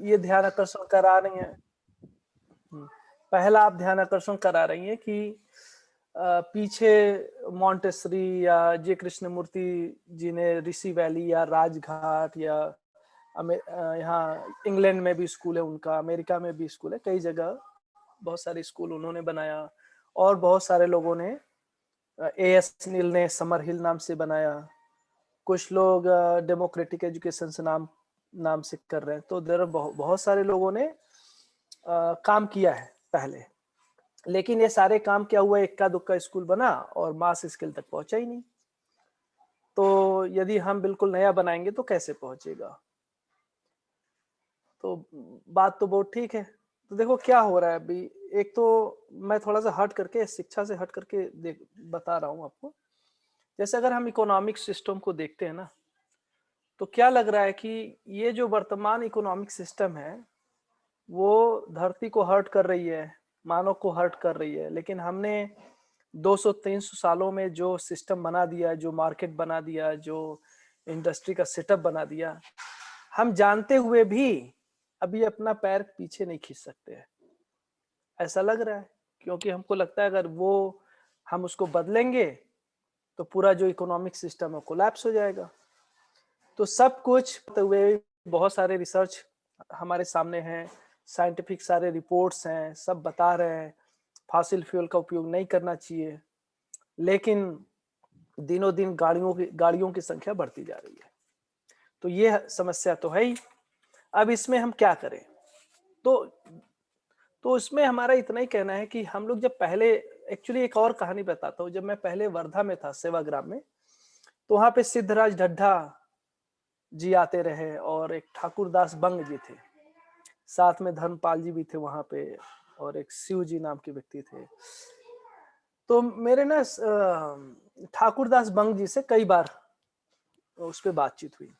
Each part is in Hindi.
ये ध्यान आकर्षण करा रही हैं। पहला आप ध्यान आकर्षण करा रही हैं कि पीछे मॉन्टेसरी या जे कृष्णमूर्ति जी ने ऋषि वैली या राजघाट या यहाँ इंग्लैंड में भी स्कूल है उनका, अमेरिका में भी स्कूल है, कई जगह बहुत सारे स्कूल उन्होंने बनाया। और बहुत सारे लोगों ने एएस नील ने समर हिल नाम से बनाया, कुछ लोग डेमोक्रेटिक एजुकेशन से नाम से कर रहे हैं। तो देर बहुत सारे लोगों ने काम किया है पहले, लेकिन ये सारे काम क्या हुआ, इक्का दुक्का स्कूल बना और मास स्केल तक पहुंचा ही नहीं। तो यदि हम बिल्कुल नया बनाएंगे तो कैसे पहुंचेगा? तो बात तो बहुत ठीक है। तो देखो क्या हो रहा है अभी। एक तो मैं थोड़ा सा हट करके, शिक्षा से हट करके बता रहा हूं आपको। जैसे अगर हम इकोनॉमिक सिस्टम को देखते हैं ना, तो क्या लग रहा है कि ये जो वर्तमान इकोनॉमिक सिस्टम है वो धरती को हर्ट कर रही है, मानव को हर्ट कर रही है। लेकिन हमने 200-300 सालों में जो सिस्टम बना दिया, जो मार्केट बना दिया, जो इंडस्ट्री का सेटअप बना दिया, हम जानते हुए भी अभी अपना पैर पीछे नहीं खींच सकते हैं, ऐसा लग रहा है। क्योंकि हमको लगता है अगर वो हम उसको बदलेंगे तो पूरा जो इकोनॉमिक सिस्टम है कोलैप्स हो जाएगा। तो सब कुछ हुए, बहुत सारे रिसर्च हमारे सामने हैं, साइंटिफिक सारे रिपोर्ट्स हैं, सब बता रहे हैं फॉसिल फ्यूल का उपयोग नहीं करना चाहिए। लेकिन दिनों दिन गाड़ियों की संख्या बढ़ती जा रही है। तो ये समस्या तो है ही। अब इसमें हम क्या करें? तो इसमें हमारा इतना ही कहना है कि हम लोग जब पहले, एक्चुअली एक और कहानी बताता हूँ। जब मैं पहले वर्धा में था, सेवाग्राम में, तो वहां पे सिद्धराज ढड्ढा जी आते रहे और एक ठाकुरदास बंग जी थे, साथ में धर्मपाल जी भी थे वहां पे, और एक शिव जी नाम के व्यक्ति थे। तो मेरे ना ठाकुरदास बंग जी से कई बार उस पर बातचीत हुई।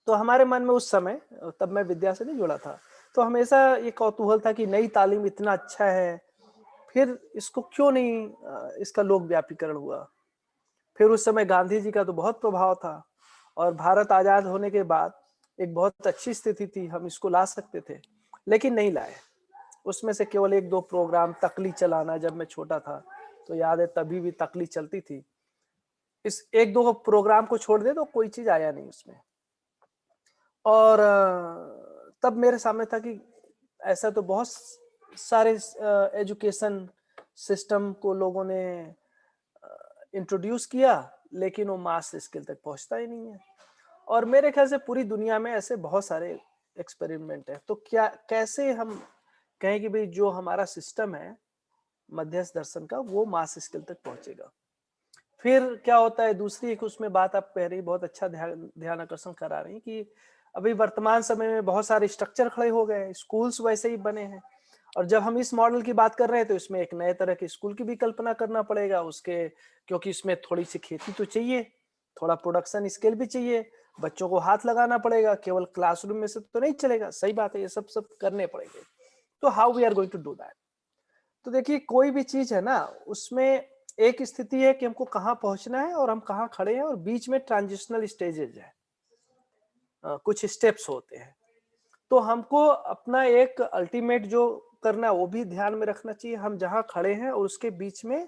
तो हमारे मन में उस समय, तब मैं विद्या से नहीं जुड़ा था, तो हमेशा ये कौतूहल था कि नई तालीम इतना अच्छा है, फिर इसको क्यों नहीं इसका लोक व्यापीकरण हुआ। फिर उस समय गांधी जी का तो बहुत प्रभाव था, और भारत आजाद होने के बाद एक बहुत अच्छी स्थिति थी, हम इसको ला सकते थे, लेकिन नहीं लाए। उसमें से केवल 1-2 प्रोग्राम, तकली चलाना, जब मैं छोटा था तो याद है तभी भी तकली चलती थी। इस 1-2 प्रोग्राम को छोड़ दे तो कोई चीज आया नहीं उसमें। और तब मेरे सामने था कि ऐसा तो बहुत सारे एजुकेशन सिस्टम को लोगों ने इंट्रोड्यूस किया, लेकिन वो मास स्केल तक पहुंचता ही नहीं है। और मेरे ख्याल से पूरी दुनिया में ऐसे बहुत सारे एक्सपेरिमेंट है। तो क्या, कैसे हम कहें कि भाई जो हमारा सिस्टम है मध्यस्थ दर्शन का, वो मास स्केल तक पहुंचेगा? फिर क्या होता है, दूसरी एक उसमें बात आप कह रही, बहुत अच्छा ध्यान आकर्षण करा रही कि अभी वर्तमान समय में बहुत सारे स्ट्रक्चर खड़े हो गए हैं, स्कूल्स वैसे ही बने हैं। और जब हम इस मॉडल की बात कर रहे हैं तो इसमें एक नए तरह के स्कूल की भी कल्पना करना पड़ेगा उसके, क्योंकि इसमें थोड़ी सी खेती तो चाहिए, थोड़ा प्रोडक्शन स्केल भी चाहिए, बच्चों को हाथ लगाना पड़ेगा, केवल क्लासरूम में से तो नहीं चलेगा। सही बात है, ये सब करने पड़ेंगे। तो how we are going to do that? तो देखिए, कोई भी चीज है ना, उसमें एक स्थिति है कि हमको कहाँ पहुंचना है और हम कहाँ खड़े हैं, और बीच में ट्रांजिशनल स्टेजेस है, कुछ स्टेप्स होते हैं। तो हमको अपना एक अल्टीमेट जो करना है वो भी ध्यान में रखना चाहिए, हम जहां खड़े हैं और उसके बीच में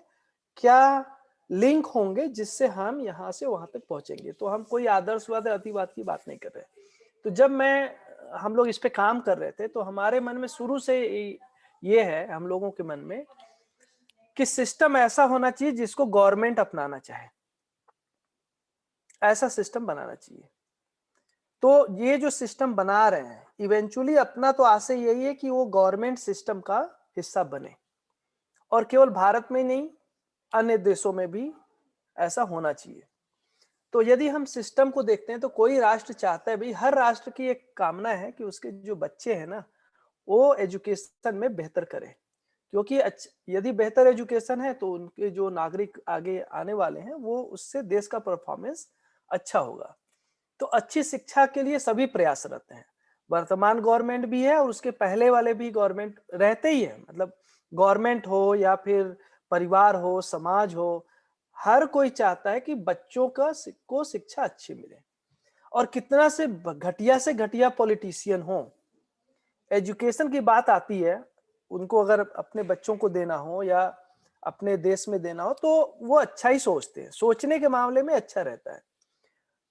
क्या लिंक होंगे जिससे हम यहाँ से वहां तक पहुंचेंगे। तो हम कोई आदर्शवाद या अतिवाद की बात नहीं कर रहे। तो जब हम लोग इस पे काम कर रहे थे तो हमारे मन में शुरू से ये है, हम लोगों के मन में, कि सिस्टम ऐसा होना चाहिए जिसको गवर्नमेंट अपनाना चाहे, ऐसा सिस्टम बनाना चाहिए। तो ये जो सिस्टम बना रहे हैं, इवेंचुअली अपना तो आशय यही है कि वो गवर्नमेंट सिस्टम का हिस्सा बने, और केवल भारत में नहीं, अन्य देशों में भी ऐसा होना चाहिए। तो यदि हम सिस्टम को देखते हैं तो कोई राष्ट्र चाहता है, भाई हर राष्ट्र की एक कामना है कि उसके जो बच्चे हैं ना, वो एजुकेशन में बेहतर करें। क्योंकि यदि बेहतर एजुकेशन है तो उनके जो नागरिक आगे आने वाले हैं, वो उससे देश का परफॉर्मेंस अच्छा होगा। तो अच्छी शिक्षा के लिए सभी प्रयासरत हैं, वर्तमान गवर्नमेंट भी है और उसके पहले वाले भी गवर्नमेंट रहते ही है। मतलब गवर्नमेंट हो या फिर परिवार हो, समाज हो, हर कोई चाहता है कि बच्चों को शिक्षा अच्छी मिले। और कितना से घटिया पॉलिटिशियन हो, एजुकेशन की बात आती है, उनको अगर अपने बच्चों को देना हो या अपने देश में देना हो तो वो अच्छा ही सोचते हैं, सोचने के मामले में अच्छा रहता है।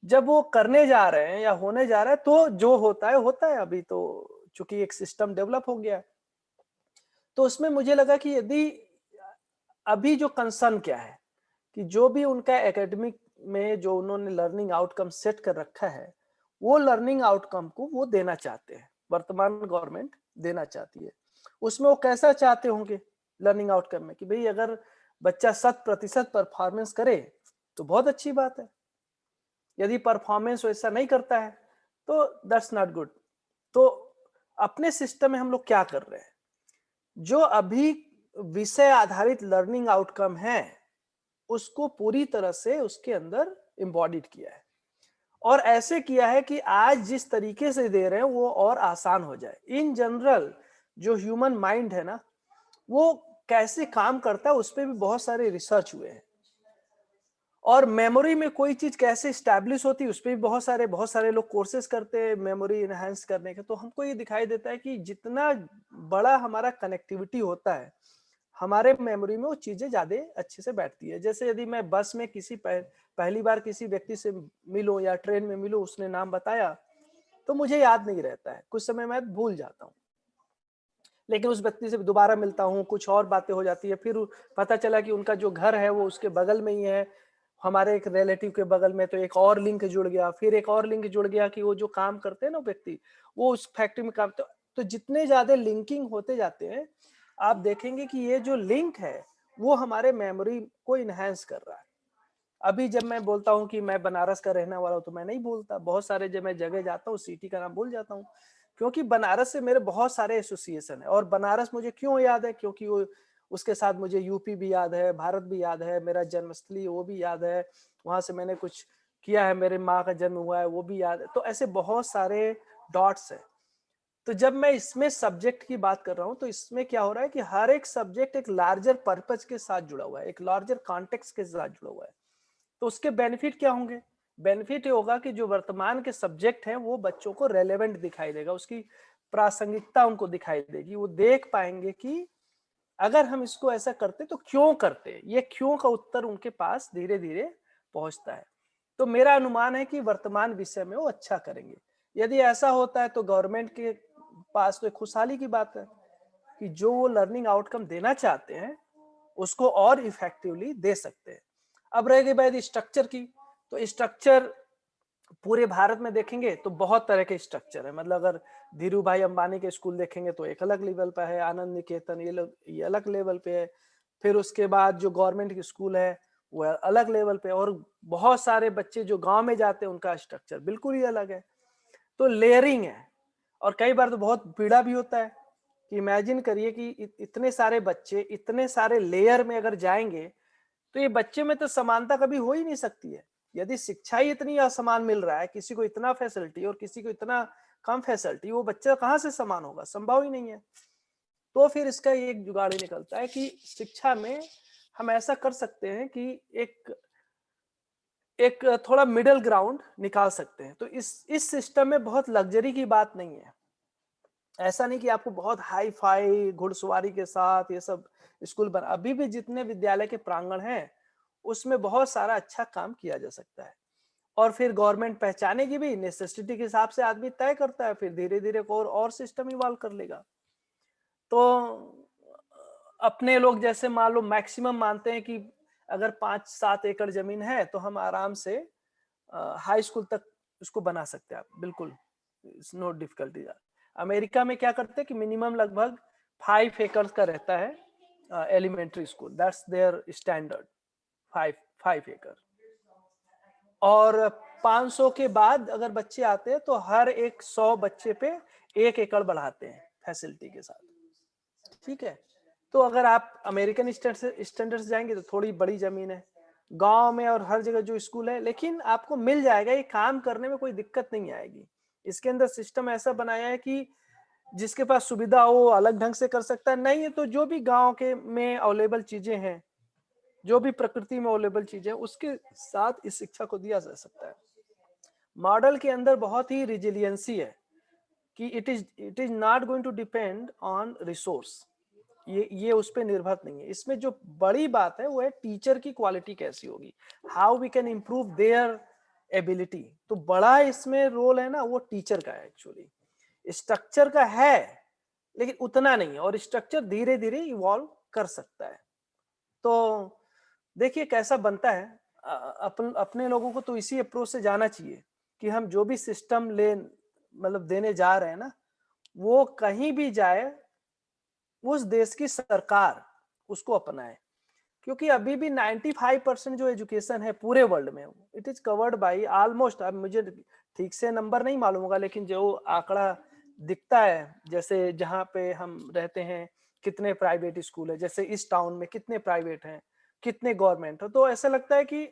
जब वो करने जा रहे हैं या होने जा रहा है तो जो होता है, अभी तो चूंकि एक सिस्टम डेवलप हो गया है। तो उसमें मुझे लगा कि यदि अभी जो कंसर्न क्या है कि जो भी उनका एकेडमिक में जो उन्होंने लर्निंग आउटकम सेट कर रखा है, वो लर्निंग आउटकम को वो देना चाहते हैं, वर्तमान गवर्नमेंट देना चाहती है। उसमें वो कैसा चाहते होंगे लर्निंग आउटकम में कि भाई अगर बच्चा 100% परफॉर्मेंस करे तो बहुत अच्छी बात है, यदि परफॉर्मेंस वैसा नहीं करता है तो दैट्स नॉट गुड। तो अपने सिस्टम में हम लोग क्या कर रहे हैं, जो अभी विषय आधारित लर्निंग आउटकम है उसको पूरी तरह से उसके अंदर इम्बॉडिड किया है, और ऐसे किया है कि आज जिस तरीके से दे रहे हैं वो और आसान हो जाए। इन जनरल जो ह्यूमन माइंड है ना, वो कैसे काम करता है उस पर भी बहुत सारे रिसर्च हुए हैं, और मेमोरी में कोई चीज कैसे स्टैब्लिश होती है उस पर भी बहुत सारे लोग कोर्सेज करते हैं मेमोरी इनहेंस करने के। तो हमको ये दिखाई देता है कि जितना बड़ा हमारा कनेक्टिविटी होता है हमारे मेमोरी में वो चीजें ज्यादा अच्छे से बैठती है। जैसे यदि मैं बस में पहली बार किसी व्यक्ति से मिलूं या ट्रेन में मिलूं, उसने नाम बताया तो मुझे याद नहीं रहता है, कुछ समय मैं भूल जाता हूँ, लेकिन उस व्यक्ति से दोबारा मिलता हूँ, कुछ और बातें हो जाती है, फिर पता चला कि उनका जो घर है वो उसके बगल में ही है, हमारे एक रिलेटिव के बगल में, तो एक और लिंक जुड़ गया, फिर एक और लिंक जुड़ गया कि वो जो काम करते हैं ना व्यक्ति, वो उस फैक्ट्री में काम। तो जितने ज्यादा लिंकिंग होते जाते हैं आप देखेंगे कि ये जो लिंक है वो हमारे मेमोरी को इनहेंस कर रहा है। अभी जब मैं बोलता हूँ कि मैं बनारस का रहने वाला हूँ तो मैं नहीं बोलता, बहुत सारे जब मैं जगह जाता हूँ सिटी का नाम भूल जाता हूँ, क्योंकि बनारस से मेरे बहुत सारे एसोसिएशन है। और बनारस मुझे क्यों याद है, क्योंकि वो उसके साथ मुझे यूपी भी याद है, भारत भी याद है, मेरा जन्मस्थली वो भी याद है, वहां से मैंने कुछ किया है, मेरे माँ का जन्म हुआ है वो भी याद है। तो ऐसे बहुत सारे डॉट्स है। तो जब मैं इसमें सब्जेक्ट की बात कर रहा हूँ तो इसमें क्या हो रहा है कि हर एक सब्जेक्ट एक लार्जर पर्पज के साथ जुड़ा हुआ है, एक लार्जर कॉन्टेक्स्ट के साथ जुड़ा हुआ है। तो उसके बेनिफिट क्या होंगे, बेनिफिट ये होगा कि जो वर्तमान के सब्जेक्ट हैं वो बच्चों को रेलेवेंट दिखाई देगा, उसकी प्रासंगिकता उनको दिखाई देगी, वो देख पाएंगे कि अगर हम इसको ऐसा करते तो क्यों करते, ये क्यों का उत्तर उनके पास धीरे धीरे पहुंचता है। तो मेरा अनुमान है कि वर्तमान विषय में वो अच्छा करेंगे। यदि ऐसा होता है तो गवर्नमेंट के पास तो एक खुशहाली की बात है कि जो वो लर्निंग आउटकम देना चाहते हैं उसको और इफेक्टिवली दे सकते हैं। अब रह गई बात स्ट्रक्चर की, तो स्ट्रक्चर पूरे भारत में देखेंगे तो बहुत तरह के स्ट्रक्चर है। मतलब अगर धीरू भाई अंबानी के स्कूल देखेंगे तो एक अलग लेवल पे है, आनंद निकेतन ये अलग लेवल पे है, फिर उसके बाद जो गवर्नमेंट के स्कूल है वो अलग लेवल पे, और बहुत सारे बच्चे जो गांव में जाते हैं उनका स्ट्रक्चर बिल्कुल ही अलग है। तो लेयरिंग है, और कई बार तो बहुत पीड़ा भी होता है कि इमेजिन करिए कि इतने सारे बच्चे इतने सारे लेयर में अगर जाएंगे तो ये बच्चे में तो समानता कभी हो ही नहीं सकती है। यदि शिक्षा ही इतनी असमान मिल रहा है, किसी को इतना फैसिलिटी और किसी को इतना कम फैसिलिटी, वो बच्चा कहाँ से समान होगा, संभव ही नहीं है। तो फिर इसका एक जुगाड़ ही निकलता है कि शिक्षा में हम ऐसा कर सकते हैं कि एक एक थोड़ा मिडिल ग्राउंड निकाल सकते हैं। तो इस सिस्टम में बहुत लग्जरी की बात नहीं है, ऐसा नहीं कि आपको बहुत हाई फाई घुड़सवारी के साथ ये सब स्कूल बना। अभी भी जितने विद्यालय के प्रांगण हैं उसमें बहुत सारा अच्छा काम किया जा सकता है, और फिर गवर्नमेंट पहचानेगी भी, नेसेसिटी के हिसाब से आदमी तय करता है, फिर धीरे धीरे और सिस्टम इवॉल्व कर लेगा। तो अपने लोग जैसे मान लो मैक्सिमम मानते हैं कि अगर 5-7 एकड़ जमीन है तो हम आराम से हाई स्कूल तक उसको बना सकते हैं, आप बिल्कुल इट्स नो डिफिकल्टी। अमेरिका में क्या करते हैं कि मिनिमम लगभग 5 एकड़ का रहता है elementary school, that's their standard, 5 एकड़। और 500 के बाद अगर बच्चे आते हैं तो हर एक 100 बच्चे पे 1 एकड़ बढ़ाते हैं फैसिलिटी के साथ, ठीक है। तो अगर आप अमेरिकन स्टैंडर्ड से जाएंगे तो थोड़ी बड़ी जमीन है, गांव में और हर जगह जो स्कूल है, लेकिन आपको मिल जाएगा, ये काम करने में कोई दिक्कत नहीं आएगी। इसके अंदर सिस्टम ऐसा बनाया है कि जिसके पास सुविधा हो अलग ढंग से कर सकता है, नहीं है तो जो भी गांव के में अवेलेबल चीजें हैं, जो भी प्रकृति में अवेलेबल चीजें, उसके साथ इस शिक्षा को दिया जा सकता है। मॉडल के अंदर बहुत ही रिजिलियंसी है, कि it is not going to depend on resource, ये उस पर निर्भर नहीं है। इसमें जो बड़ी बात है वो है टीचर की क्वालिटी कैसी होगी, how we can improve their ability. तो बड़ा इसमें रोल है ना वो टीचर का है। एक्चुअली स्ट्रक्चर का है लेकिन उतना नहीं है, और स्ट्रक्चर धीरे धीरे इवॉल्व कर सकता है। तो देखिए कैसा बनता है। अपने लोगों को तो इसी अप्रोच से जाना चाहिए कि हम जो भी सिस्टम ले मतलब देने जा रहे हैं ना, वो कहीं भी जाए उस देश की सरकार उसको अपनाए। क्योंकि अभी भी 95% जो एजुकेशन है पूरे वर्ल्ड में it is covered by almost, अब मुझे ठीक से नंबर नहीं मालूम होगा लेकिन जो आंकड़ा दिखता है, जैसे जहाँ पे हम रहते हैं कितने प्राइवेट स्कूल है, जैसे इस टाउन में कितने प्राइवेट हैं, कितने गवर्नमेंट है, तो ऐसा लगता है कि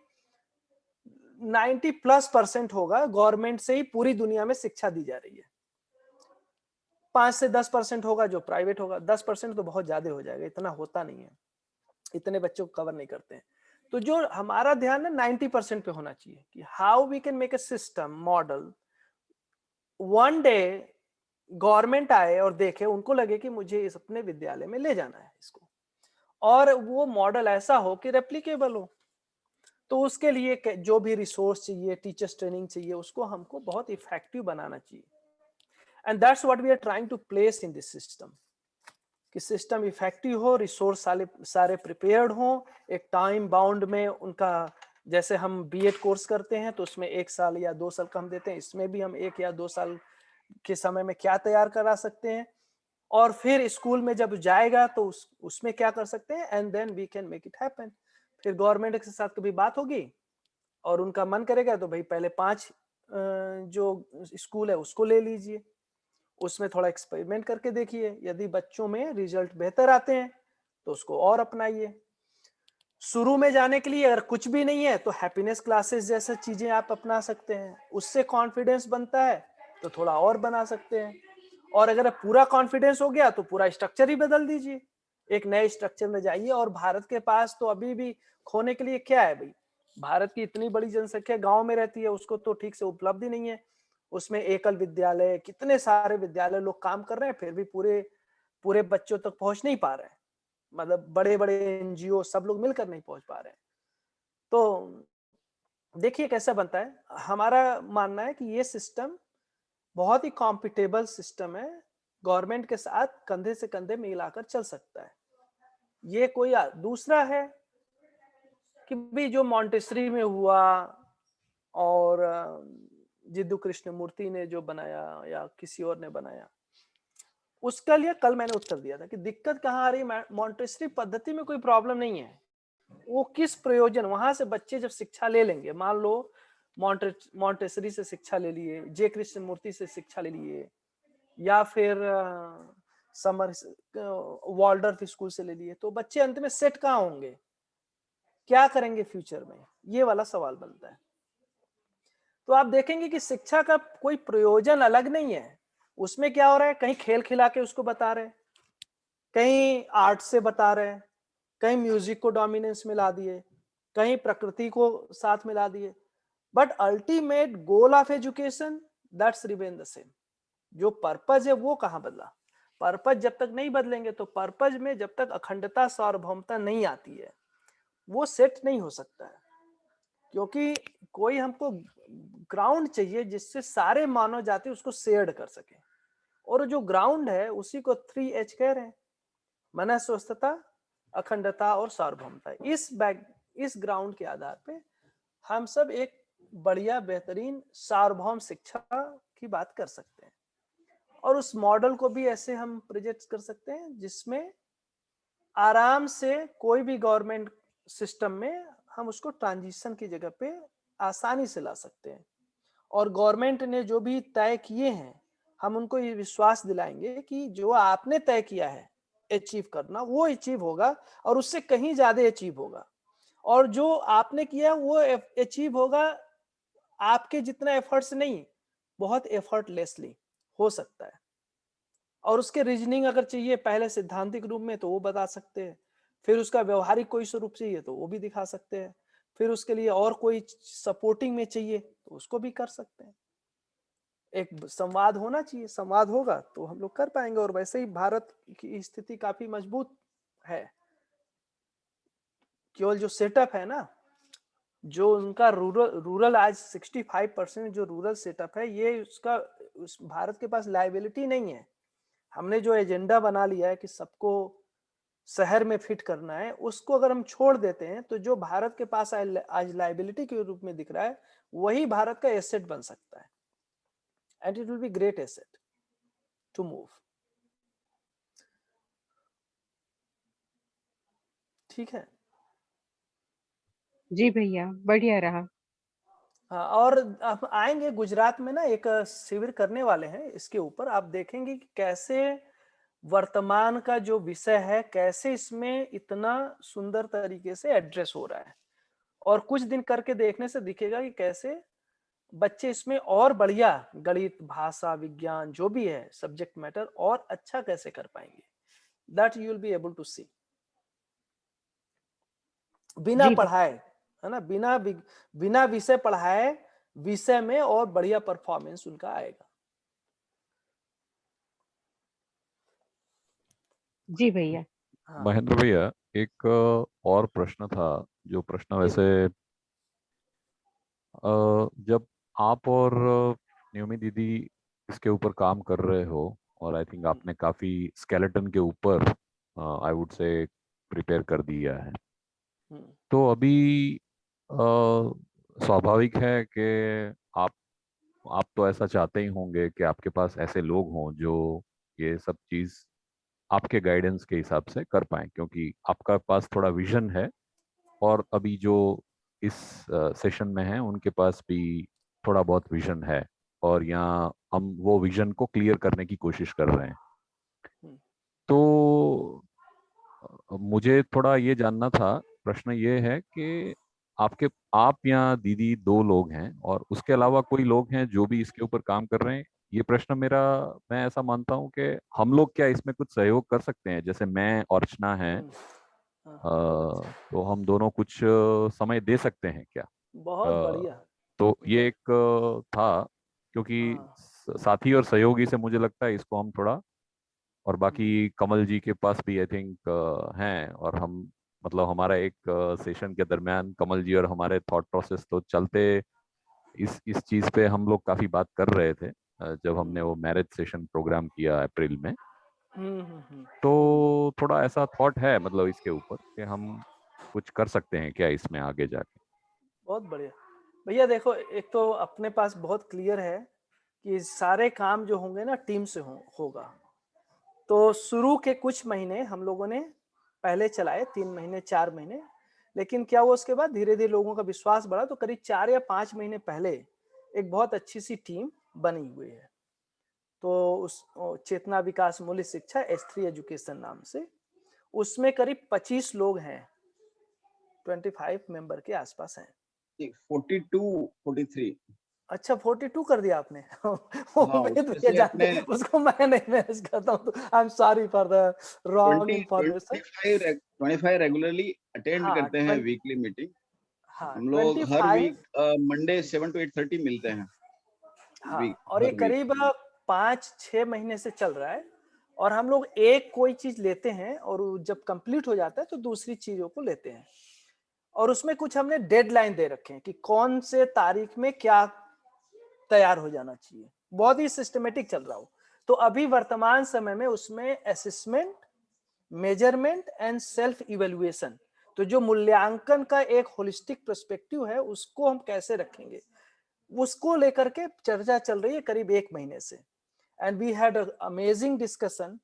90+% होगा गवर्नमेंट से ही पूरी दुनिया में शिक्षा दी जा रही है। 5 से 10% होगा जो प्राइवेट होगा। 10% तो बहुत ज्यादा हो जाएगा, इतना होता नहीं है, इतने बच्चों को कवर नहीं करते हैं। तो जो हमारा ध्यान है 90% पे होना चाहिए कि how we can make a system model, one day government आए और देखे, उनको लगे कि मुझे इस अपने विद्यालय में ले जाना है इसको, और वो मॉडल ऐसा हो कि रेप्लिकेबल हो। तो उसके लिए जो भी रिसोर्स चाहिए, टीचर्स ट्रेनिंग चाहिए, उसको हमको बहुत इफेक्टिव बनाना चाहिए। And that's what we are trying to place in this system, कि सिस्टम इफेक्टिव हो, रिसोर्स सारे प्रिपेयर्ड हो, एक टाइम बाउंड में उनका, जैसे हम बीएड कोर्स करते हैं तो उसमें 1 साल या 2 साल का हम देते हैं, इसमें भी हम 1 या 2 साल के समय में क्या तैयार करा सकते हैं, और फिर स्कूल में जब जाएगा तो उसमें क्या कर सकते हैं, and then we can make it happen. फिर गवर्नमेंट के साथ कभी बात होगी और उनका मन करेगा तो भाई पहले 5 जो स्कूल है उसको ले लीजिए, उसमें थोड़ा एक्सपेरिमेंट करके देखिए, यदि बच्चों में रिजल्ट बेहतर आते हैं तो उसको और अपनाइए। शुरू में जाने के लिए अगर कुछ भी नहीं है तो हैप्पीनेस क्लासेस जैसे चीजें आप अपना सकते हैं, उससे कॉन्फिडेंस बनता है तो थोड़ा और बना सकते हैं। और अगर पूरा कॉन्फिडेंस हो गया तो पूरा स्ट्रक्चर ही बदल दीजिए, एक नए स्ट्रक्चर में जाइए। और भारत के पास तो अभी भी खोने के लिए क्या है भाई, भारत की इतनी बड़ी जनसंख्या गांव में रहती है, उसको तो ठीक से उपलब्धि नहीं है। उसमें एकल विद्यालय, कितने सारे विद्यालय लोग काम कर रहे हैं, फिर भी पूरे पूरे बच्चों तक पहुंच नहीं पा रहे हैं। मतलब बड़े बड़े एनजीओ सब लोग मिलकर नहीं पहुंच पा रहे हैं। तो देखिए कैसा बनता है। हमारा मानना है कि ये सिस्टम बहुत ही कॉम्पिटेबल सिस्टम है, गवर्नमेंट के साथ कंधे से कंधे मिलाकर चल सकता है। ये कोई दूसरा है कि भी जो मॉन्टेसरी में हुआ और जिद्दू कृष्णमूर्ति ने जो बनाया या किसी और ने बनाया, उसका लिए कल मैंने उत्तर दिया था कि दिक्कत कहाँ आ रही है। मॉन्टेसरी पद्धति में कोई प्रॉब्लम नहीं है, वो किस प्रयोजन, वहां से बच्चे जब शिक्षा ले लेंगे, मान लो मॉन्टेसरी से शिक्षा ले लिए, जे कृष्णमूर्ति से शिक्षा ले लिए, या फिर समर वॉल्डर्फ स्कूल से ले लिए, तो बच्चे अंत में सेट कहाँ होंगे, क्या करेंगे फ्यूचर में, ये वाला सवाल बनता है। तो आप देखेंगे कि शिक्षा का कोई प्रयोजन अलग नहीं है। उसमें क्या हो रहा है, कहीं खेल खिला के उसको बता रहे हैं, कहीं आर्ट से बता रहे हैं, कहीं म्यूजिक को डोमिनेंस में ला दिए, कहीं प्रकृति को साथ में ला दिए, but ultimate goal of education that's remain the same. जो पर्पज है वो कहाँ बदला। पर्पज जब तक नहीं बदलेंगे, तो पर्पज में जब तक अखंडता सार्वभौमता नहीं आती है वो सेट नहीं हो सकता है। क्योंकि कोई हमको ग्राउंड चाहिए जिससे सारे मानव जाति उसको शेयर कर सके, और जो ग्राउंड है उसी को 3H कह रहे हैं, मन, स्वस्थता, अखंडता और सार्वभौमता। इस ग्राउंड के आधार पे हम सब एक बढ़िया बेहतरीन सार्वभौम शिक्षा की बात कर सकते हैं, और उस मॉडल को भी ऐसे हम प्रोजेक्ट कर सकते हैं जिसमें आराम से कोई भी गवर्नमेंट सिस्टम में हम उसको ट्रांजिशन की जगह पे आसानी से ला सकते हैं। और गवर्नमेंट ने जो भी तय किए हैं, हम उनको ये विश्वास दिलाएंगे कि जो आपने तय किया है अचीव करना, वो अचीव होगा, और उससे कहीं ज्यादा अचीव होगा। और जो आपने किया वो अचीव होगा आपके जितना एफर्ट्स नहीं, बहुत एफर्टलेसली हो सकता है। और उसके रीजनिंग अगर चाहिए पहले सिद्धांतिक रूप में तो वो बता सकते हैं, फिर उसका व्यवहारिक कोई स्वरूप चाहिए तो वो भी दिखा सकते हैं, फिर उसके लिए और कोई सपोर्टिंग में चाहिए तो उसको भी कर सकते हैं। एक संवाद होना चाहिए, संवाद होगा तो हम लोग कर पाएंगे। और वैसे ही भारत की स्थिति काफी मजबूत है। केवल जो सेटअप है ना, जो उनका रूरल रूरल आज 65% जो रूरल सेटअप है, ये उसका उस भारत के पास लायबिलिटी नहीं है। हमने जो एजेंडा बना लिया है कि सबको शहर में फिट करना है, उसको अगर हम छोड़ देते हैं तो जो भारत के पास आज लायबिलिटी के रूप में दिख रहा है, वही भारत का एसेट बन सकता है। And it will be great asset to move. ठीक है। जी भैया, बढ़िया रहा। हाँ, और आप आएंगे गुजरात में ना, एक शिविर करने वाले हैं इसके ऊपर। आप देखेंगे कि कैसे वर्तमान का जो विषय है, कैसे इसमें इतना सुंदर तरीके से एड्रेस हो रहा है। और कुछ दिन करके देखने से दिखेगा कि कैसे बच्चे इसमें और बढ़िया गणित, भाषा, विज्ञान जो भी है सब्जेक्ट मैटर और अच्छा कैसे कर पाएंगे। That you will be able to see, बिना जी पढ़ाए, है ना, बिना विषय पढ़ाए विषय में और बढ़िया परफॉर्मेंस उनका आएगा। जी भैया। हाँ महेंद्र भैया, एक और प्रश्न था। जो प्रश्न जी वैसे भैया। जब आप और न्योमी दीदी इसके ऊपर काम कर रहे हो, और आई थिंक आपने काफी स्केलेटन के ऊपर आई वुड से प्रिपेयर कर दिया है, हम्म, तो अभी स्वाभाविक है कि आप आप तो ऐसा चाहते ही होंगे कि आपके पास ऐसे लोग हों जो ये सब चीज आपके गाइडेंस के हिसाब से कर पाए, क्योंकि आपका पास थोड़ा विजन है। और अभी जो इस सेशन में है उनके पास भी थोड़ा बहुत विजन है, और यहाँ हम वो विजन को क्लियर करने की कोशिश कर रहे हैं। हम्म, तो मुझे थोड़ा ये जानना था, प्रश्न ये है कि आपके आप या दीदी दो लोग हैं, और उसके अलावा कोई लोग हैं जो भी इसके ऊपर काम कर रहे हैं? ये प्रश्न मेरा, मैं ऐसा मानता हूँ कि हम लोग क्या इसमें कुछ सहयोग कर सकते हैं? जैसे मैं और अर्चना है, हम्म, हाँ, बहुत अच्छा, तो हम दोनों कुछ समय दे सकते हैं क्या? बहुत बढ़िया, तो ये बहुत। एक था, क्योंकि हाँ, साथी और सहयोगी से मुझे लगता है इसको हम थोड़ा, और हम्म, बाकी कमल जी के पास भी आई थिंक हैं, और हम मतलब हमारा एक सेशन के दरमियान कमल जी और हमारे थॉट प्रोसेस तो चलते, इस चीज पे हम लोग काफी बात कर रहे थे जब हमने वो मैरिज सेशन प्रोग्राम किया अप्रैल में। हम्म, हम्म, हम्म, तो थोड़ा ऐसा थॉट है मतलब इसके ऊपर कि हम कुछ कर सकते हैं क्या इसमें आगे जाके? बहुत बढ़िया। भैया देखो, एक तो अपने पास बहुत क्लियर है कि सारे काम जो होंगे ना टीम से होगा। तो शुरू के कुछ महीने हम लोगों ने पहले चलाए, 3 महीने 4 महीने। लेकिन क्या हुआ उसके बाद धीरे धीरे लोगों का विश्वास बढ़ा, तो करीब 4 या 5 महीने पहले एक बहुत अच्छी सी टीम बनी हुई है। तो उस चेतना विकास मूल्य शिक्षा S3 एजुकेशन नाम से, उसमें करीब 25 लोग हैं, 25 मेंबर के आसपास हैं। 42 43। अच्छा, 42 कर दिया आपने। हाँ, उम्मीद उसमें भैया से जानते, अपने उसको मैं नहीं मैनेज करता हूँ, तो I am sorry for the wrong 20 information. 25 regularly attend हाँ करते हैं 20, वीकली मीटिंग। हाँ हम लोग हर 25। वीक मंडे 7 to 8:30 मिलते हैं। हाँ, वीक और ये हर वीक। करीब 5-6 महीने से चल रहा है। और हम लोग एक कोई चीज लेते हैं और वो जब कंप्लीट हो जाता है तो दूसरी चीजों को लेते हैं। और उसमें कुछ हमने डेडलाइन दे रखे हैं कि कौन से तारीख में क्या तैयार हो जाना चाहिए। बहुत ही सिस्टमेटिक चल रहा हो। तो अभी वर्तमान समय में उसमें assessment, measurement and self evaluation, तो जो मूल्यांकन का एक होलिस्टिक पर्सपेक्टिव है, उसको हम कैसे रखेंगे, उसको लेकर के चर्चा चल रही है करीब 1 महीने से। And we had amazing discussion.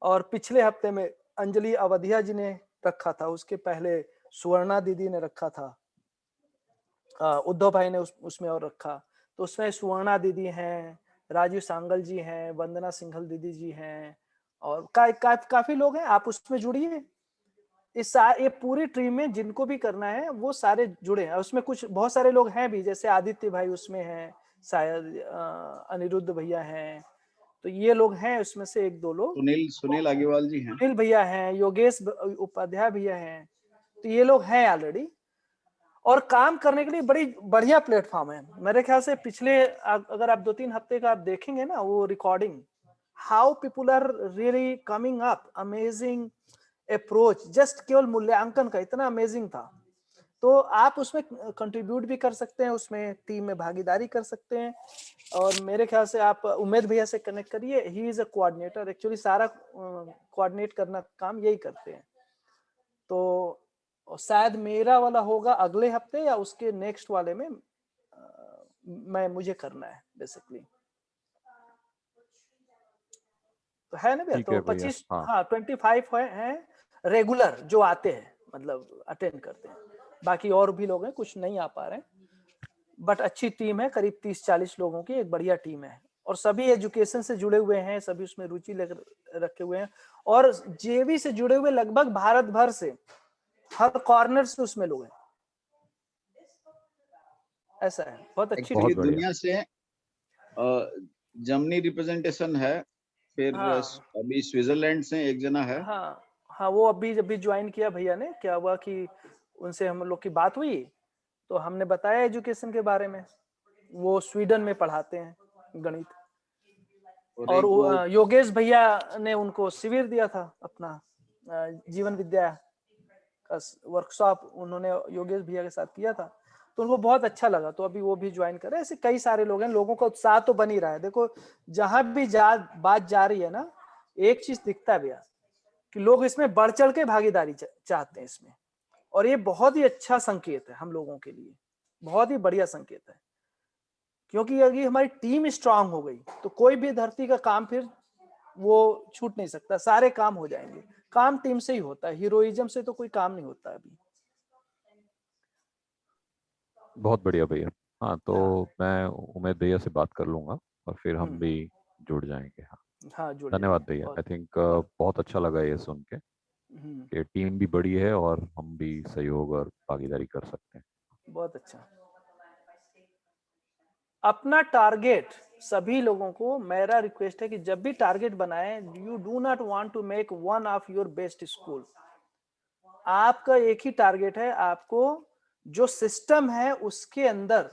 और पिछले हफ्ते में अंजलि अवधिया जी ने रखा था, उसके पहले सुवर्णा दीदी ने रखा था, उद्धव भाई ने उसमें और रखा। तो उसमें सुवर्णा दीदी हैं, राजीव सांगल जी हैं, वंदना सिंघल दीदी जी हैं, और काफी लोग हैं। आप उसमें जुड़िए। ये पूरी टीम में जिनको भी करना है वो सारे जुड़े हैं। उसमें कुछ बहुत सारे लोग हैं भी, जैसे आदित्य भाई उसमें हैं, शायद अनिरुद्ध भैया हैं। तो ये लोग हैं उसमें से एक दो लोग। सुनील अग्रवाल जी हैं। सुनील भैया हैं, योगेश उपाध्याय भैया हैं। तो ये लोग हैं ऑलरेडी। और काम करने के लिए बड़ी बढ़िया प्लेटफॉर्म है मेरे ख्याल से। पिछले अगर आप 2-3 हफ्ते का आप देखेंगे ना वो recording, how people are really coming up, amazing approach, just केवल मूल्यांकन का इतना अमेजिंग था। तो आप उसमें कंट्रीब्यूट भी कर सकते हैं, उसमें टीम में भागीदारी कर सकते हैं। और मेरे ख्याल से आप उमेद भैया से कनेक्ट करिए, he is a coordinator, actually सारा कोऑर्डिनेट करना काम यही करते हैं। तो शायद मेरा वाला होगा अगले हफ्ते या उसके नेक्स्ट वाले में, मुझे करना है बेसिकली। तो है ना भैया, ठीक तो है भैया। 25, हाँ, हाँ 25 हैं रेगुलर जो आते हैं, मतलब अटेंड करते हैं। बाकी और भी लोग हैं, कुछ नहीं आ पा रहे हैं, बट अच्छी टीम है, करीब 30-40 लोगों की एक बढ़िया टीम है। और सभी एजुकेशन से जुड़े हुए हैं, सभी उसमें रुचि रखे हुए हैं। और जेवी से जुड़े हुए लगभग भारत भर से, हर कॉर्नर से उसमें लोग हैं। ऐसा है, बहुत अच्छी एक्चुअली बहुत टीम। बढ़िया। दुनिया से जर्मनी रिप्रेजेंटेशन है, फिर हाँ अभी स्विट्जरलैंड से एक जना है। हाँ हाँ, वो अभी ज्वाइन किया भैया ने। क्या हुआ कि उनसे हम लोग की बात हुई, तो हमने बताया एजुकेशन के बारे में। वो स्वीडन में पढ़ाते हैं गणित। और और एक वो योगेश भैया ने उनको शिविर दिया था अपना, जीवन विद्या का वर्कशॉप उन्होंने योगेश भैया के साथ किया था, तो उनको बहुत अच्छा लगा। तो अभी वो भी ज्वाइन करे। ऐसे कई सारे लोग हैं, लोगों का उत्साह तो बन ही रहा है। देखो जहां भी बात जा रही है ना, एक चीज दिखता है भैया कि लोग इसमें बढ़ चढ़ के भागीदारी चाहते हैं इसमें। और ये बहुत ही अच्छा संकेत है हम लोगों के लिए, बहुत ही बढ़िया संकेत है। क्योंकि अगर हमारी टीम स्ट्रांग हो गई तो कोई भी धरती का काम फिर वो छूट नहीं सकता, सारे काम हो जाएंगे। काम टीम से ही होता है, हीरोइज्म से तो कोई काम नहीं होता अभी। बहुत बढ़िया भैया। हाँ, तो हाँ मैं उमेद भैया से बात कर लूंगा और फिर हम भी जुड़ जाएंगे। हाँ, हाँ, जुड़ धन्यवाद जाइए भैया। बहुत। आई थिंक बहुत बहुत अच्छा लगा ये सुन के हम्म, कि टीम भी बड़ी है और हम भी सहयोग और भागीदारी कर सकते हैं। बहुत अच्छा। अपना टारगेट, सभी लोगों को मेरा रिक्वेस्ट है कि जब भी टारगेट बनाएं, you do not want to make one of your best school. आपका एक ही टारगेट है, आपको जो सिस्टम है उसके अंदर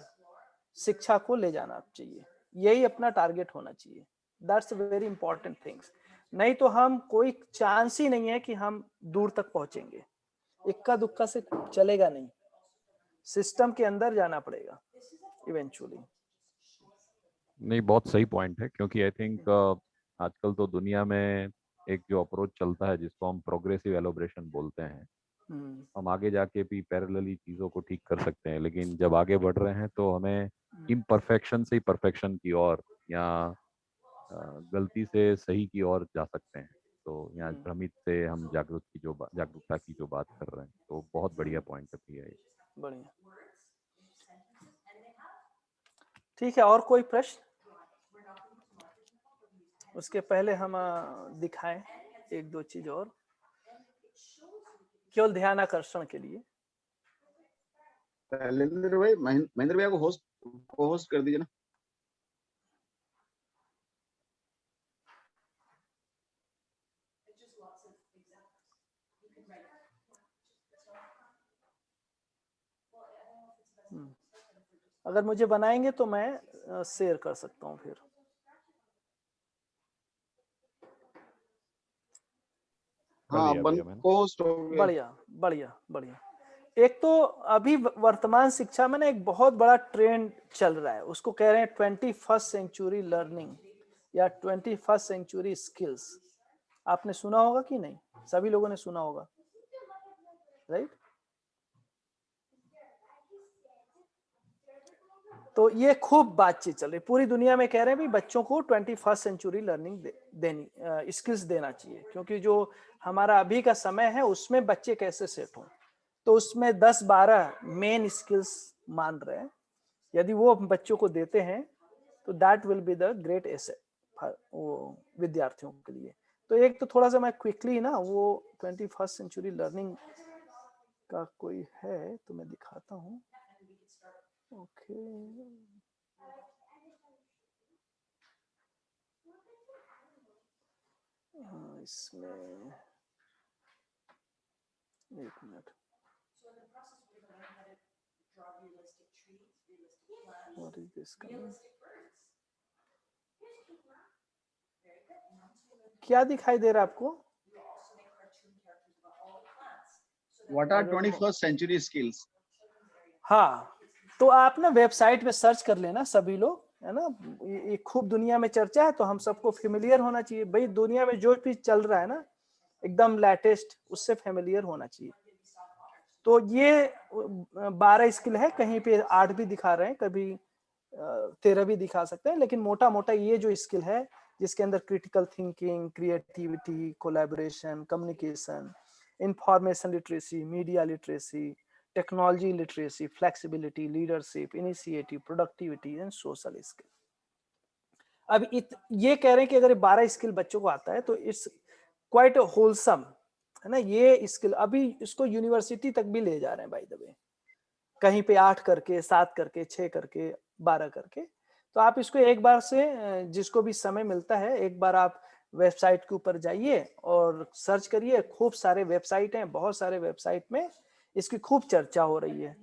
शिक्षा को ले जाना चाहिए। यही अपना टारगेट होना चाहिए। That's very important things. नहीं तो हम कोई चांस ही नहीं है कि हम दूर तक पहुंचेंगे। इक्का दुक्का से चलेगा नहीं, सिस्टम के अंदर जाना पड़ेगा इवेंचुअली। नहीं, बहुत सही पॉइंट है, क्योंकि आई थिंक आजकल तो दुनिया में एक जो अप्रोच चलता है जिसको हम प्रोग्रेसिव एलोब्रेशन बोलते हैं, हम आगे जाके भी पैरेलली चीज़ों को ठीक कर सकते हैं, लेकिन जब आगे बढ़ रहे हैं तो हमें इम्परफेक्शन से ही परफेक्शन की ओर या गलती से सही की ओर जा सकते हैं। तो यहाँ भ्रमित से हम जागरूकता की जो बात कर रहे हैं, तो बहुत बढ़िया पॉइंट है भैया ये। बढ़िया, ठीक है। और कोई प्रश्न? उसके पहले हम दिखाएं एक दो चीज और, केवल ध्यान आकर्षण के लिए। शैलेंद्र भाई, महेंद्र भैया को होस्ट कर दीजिए ना। अगर मुझे बनाएंगे तो मैं शेयर कर सकता हूँ फिर। कर हाँ, दिया बन भैया मैंने। को होस्ट हो गए। बढ़िया बढ़िया बढ़िया। एक तो अभी वर्तमान शिक्षा में ना एक बहुत बड़ा ट्रेंड चल रहा है, उसको कह रहे हैं 21st सेंचुरी लर्निंग या 21st सेंचुरी स्किल्स। आपने सुना होगा कि नहीं? सभी लोगों ने सुना होगा, राइट? तो ये खूब बातचीत चल रही, पूरी दुनिया में कह रहे हैं भी बच्चों को 21st सेंचुरी लर्निंग देनी, स्किल्स देना चाहिए। क्योंकि जो हमारा अभी का समय है उसमें बच्चे कैसे सेट हों, तो उसमें 10-12 मेन स्किल्स मान रहे हैं। यदि वो बच्चों को देते हैं तो that will be the great asset वो विद्यार्थियों के लिए। तो एक तो थोड़ा सा मैं क्विकली ना वो 21st सेंचुरी लर्निंग का कोई है तो मैं दिखाता हूँ। ओके, इसमें एक minute. What is this coming? क्या दिखाई दे रहा है आपको? What are 21st century skills? हाँ, तो आप ना वेबसाइट पे सर्च कर लेना सभी लोग, है ना। ये खूब दुनिया में चर्चा है, तो हम सबको फेमिलियर होना चाहिए भाई। दुनिया में जो भी चल रहा है ना एकदम लेटेस्ट, उससे फेमिलियर होना चाहिए। तो ये 12 स्किल है, कहीं पे 8 भी दिखा रहे हैं, कभी 13 भी दिखा सकते हैं, लेकिन मोटा मोटा ये जो स्किल है जिसके अंदर critical thinking, creativity, collaboration, communication, information literacy, media literacy, technology literacy, flexibility, leadership, initiative, productivity and social skill. अब ये कह रहे हैं कि अगर 12 स्किल बच्चों को आता है तो इट्स क्वाइट होलसम, है ना। ये स्किल अभी इसको यूनिवर्सिटी तक भी ले जा रहे हैं बाय द वे, कहीं पे 8 करके, 7 करके, 6 करके, 12 करके। तो आप इसको एक बार से, जिसको भी समय मिलता है, एक बार आप वेबसाइट के ऊपर जाइए और सर्च करिए। खूब सारे वेबसाइट हैं, बहुत सारे वेबसाइट में इसकी खूब चर्चा हो रही है।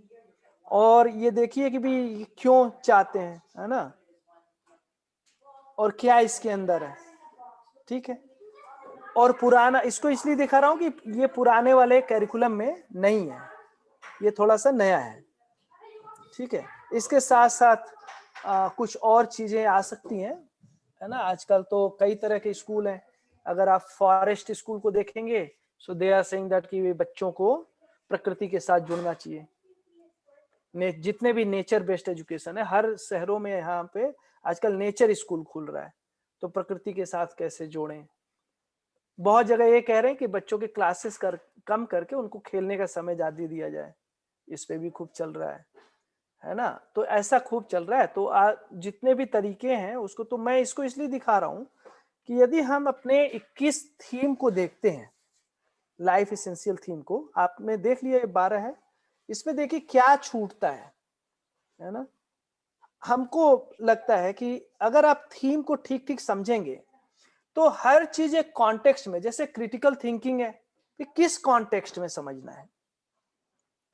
और ये देखिए कि भी क्यों चाहते हैं, है ना, और क्या इसके अंदर है, ठीक है। और पुराना इसको इसलिए दिखा रहा हूं कि ये पुराने वाले कैरिकुलम में नहीं है, ये थोड़ा सा नया है, ठीक है। इसके साथ साथ कुछ और चीजें आ सकती हैं, है ना। आजकल तो कई तरह के स्कूल हैं। अगर आप फॉरेस्ट स्कूल को देखेंगे, सो दे आर सेइंग दैट कि बच्चों को प्रकृति के साथ जुड़ना चाहिए। जितने भी नेचर बेस्ड एजुकेशन है, हर शहरों में यहाँ पे आजकल नेचर स्कूल खुल रहा है, तो प्रकृति के साथ कैसे जोड़ें। बहुत जगह ये कह रहे हैं कि बच्चों के क्लासेस कम करके उनको खेलने का समय ज्यादा दिया जाए, इस पे भी खूब चल रहा है ना। तो ऐसा खूब चल रहा है। तो जितने भी तरीके हैं उसको, तो मैं इसको इसलिए दिखा रहा हूं कि यदि हम अपने 21 थीम को देखते हैं, लाइफ एसेंशियल थीम को आपने देख लिया, 12 है, इसमें देखिए क्या छूटता है ना। हमको लगता है कि अगर आप थीम को ठीक ठीक समझेंगे तो हर चीज एक कॉन्टेक्स्ट में, जैसे क्रिटिकल थिंकिंग है कि किस कॉन्टेक्स्ट में समझना है,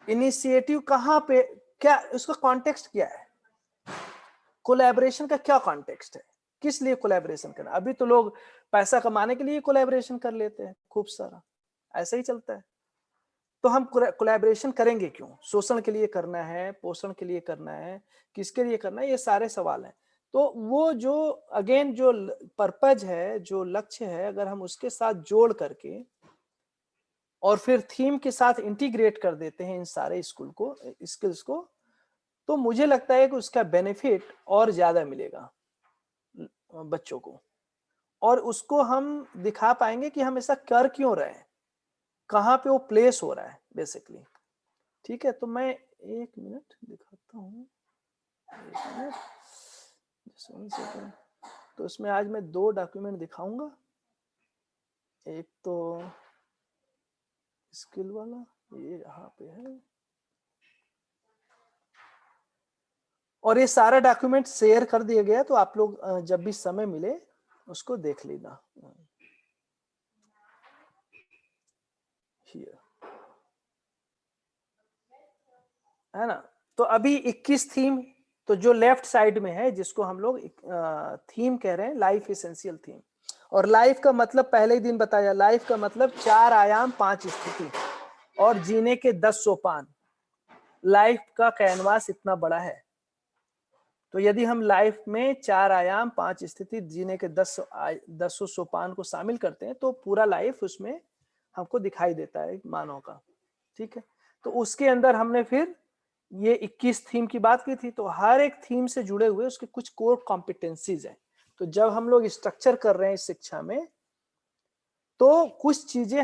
इनिशिएटिव कहां पे, क्या उसका कॉन्टेक्स्ट क्या है, कोलैबोरेशन का क्या कॉन्टेक्स्ट है, किस लिए कोलैबोरेशन करना। अभी तो लोग पैसा कमाने के लिए कोलैबोरेशन कर लेते हैं खूब सारा, ऐसा ही चलता है। तो हम कोलैबोरेशन करेंगे क्यों? शोषण के लिए करना है, पोषण के लिए करना है, किसके लिए करना है, ये सारे सवाल हैं। तो वो जो अगेन जो पर्पज है, जो लक्ष्य है, अगर हम उसके साथ जोड़ करके और फिर थीम के साथ इंटीग्रेट कर देते हैं इन सारे स्किल्स को, तो मुझे लगता है कि उसका बेनिफिट और ज्यादा मिलेगा बच्चों को, और उसको हम दिखा पाएंगे कि हम ऐसा कर क्यों रहे हैं, कहाँ पे वो प्लेस हो रहा है बेसिकली, ठीक है। तो मैं 1 मिनट दिखाता हूँ, 1 मिनट, just one second। तो इसमें आज मैं 2 डॉक्यूमेंट दिखाऊंगा, एक तो स्किल वाला, ये यहाँ पे है, और ये सारा डॉक्यूमेंट शेयर कर दिया गया, तो आप लोग जब भी समय मिले उसको देख लेना। है ना। तो अभी 21 थीम, तो जो लेफ्ट साइड में है जिसको हम लोग थीम कह रहे हैं, लाइफ एसेंशियल थीम। और लाइफ का मतलब पहले ही दिन बताया, लाइफ का मतलब 4 आयाम 5 स्थिति और जीने के 10 सोपान। लाइफ का कैनवास इतना बड़ा है, तो यदि हम लाइफ में 4 आयाम 5 स्थिति जीने के 10 सोपान को शामिल करते हैं तो पूरा लाइफ उसमें हमको दिखाई देता है मानव का, ठीक है। तो उसके अंदर हमने फिर ये 21 थीम की बात की थी, तो हर एक थीम से जुड़े हुए उसके कुछ कोर कॉम्पिटेंसीज हैं। तो जब हम लोग स्ट्रक्चर कर रहे हैं इस शिक्षा में, तो कुछ चीजें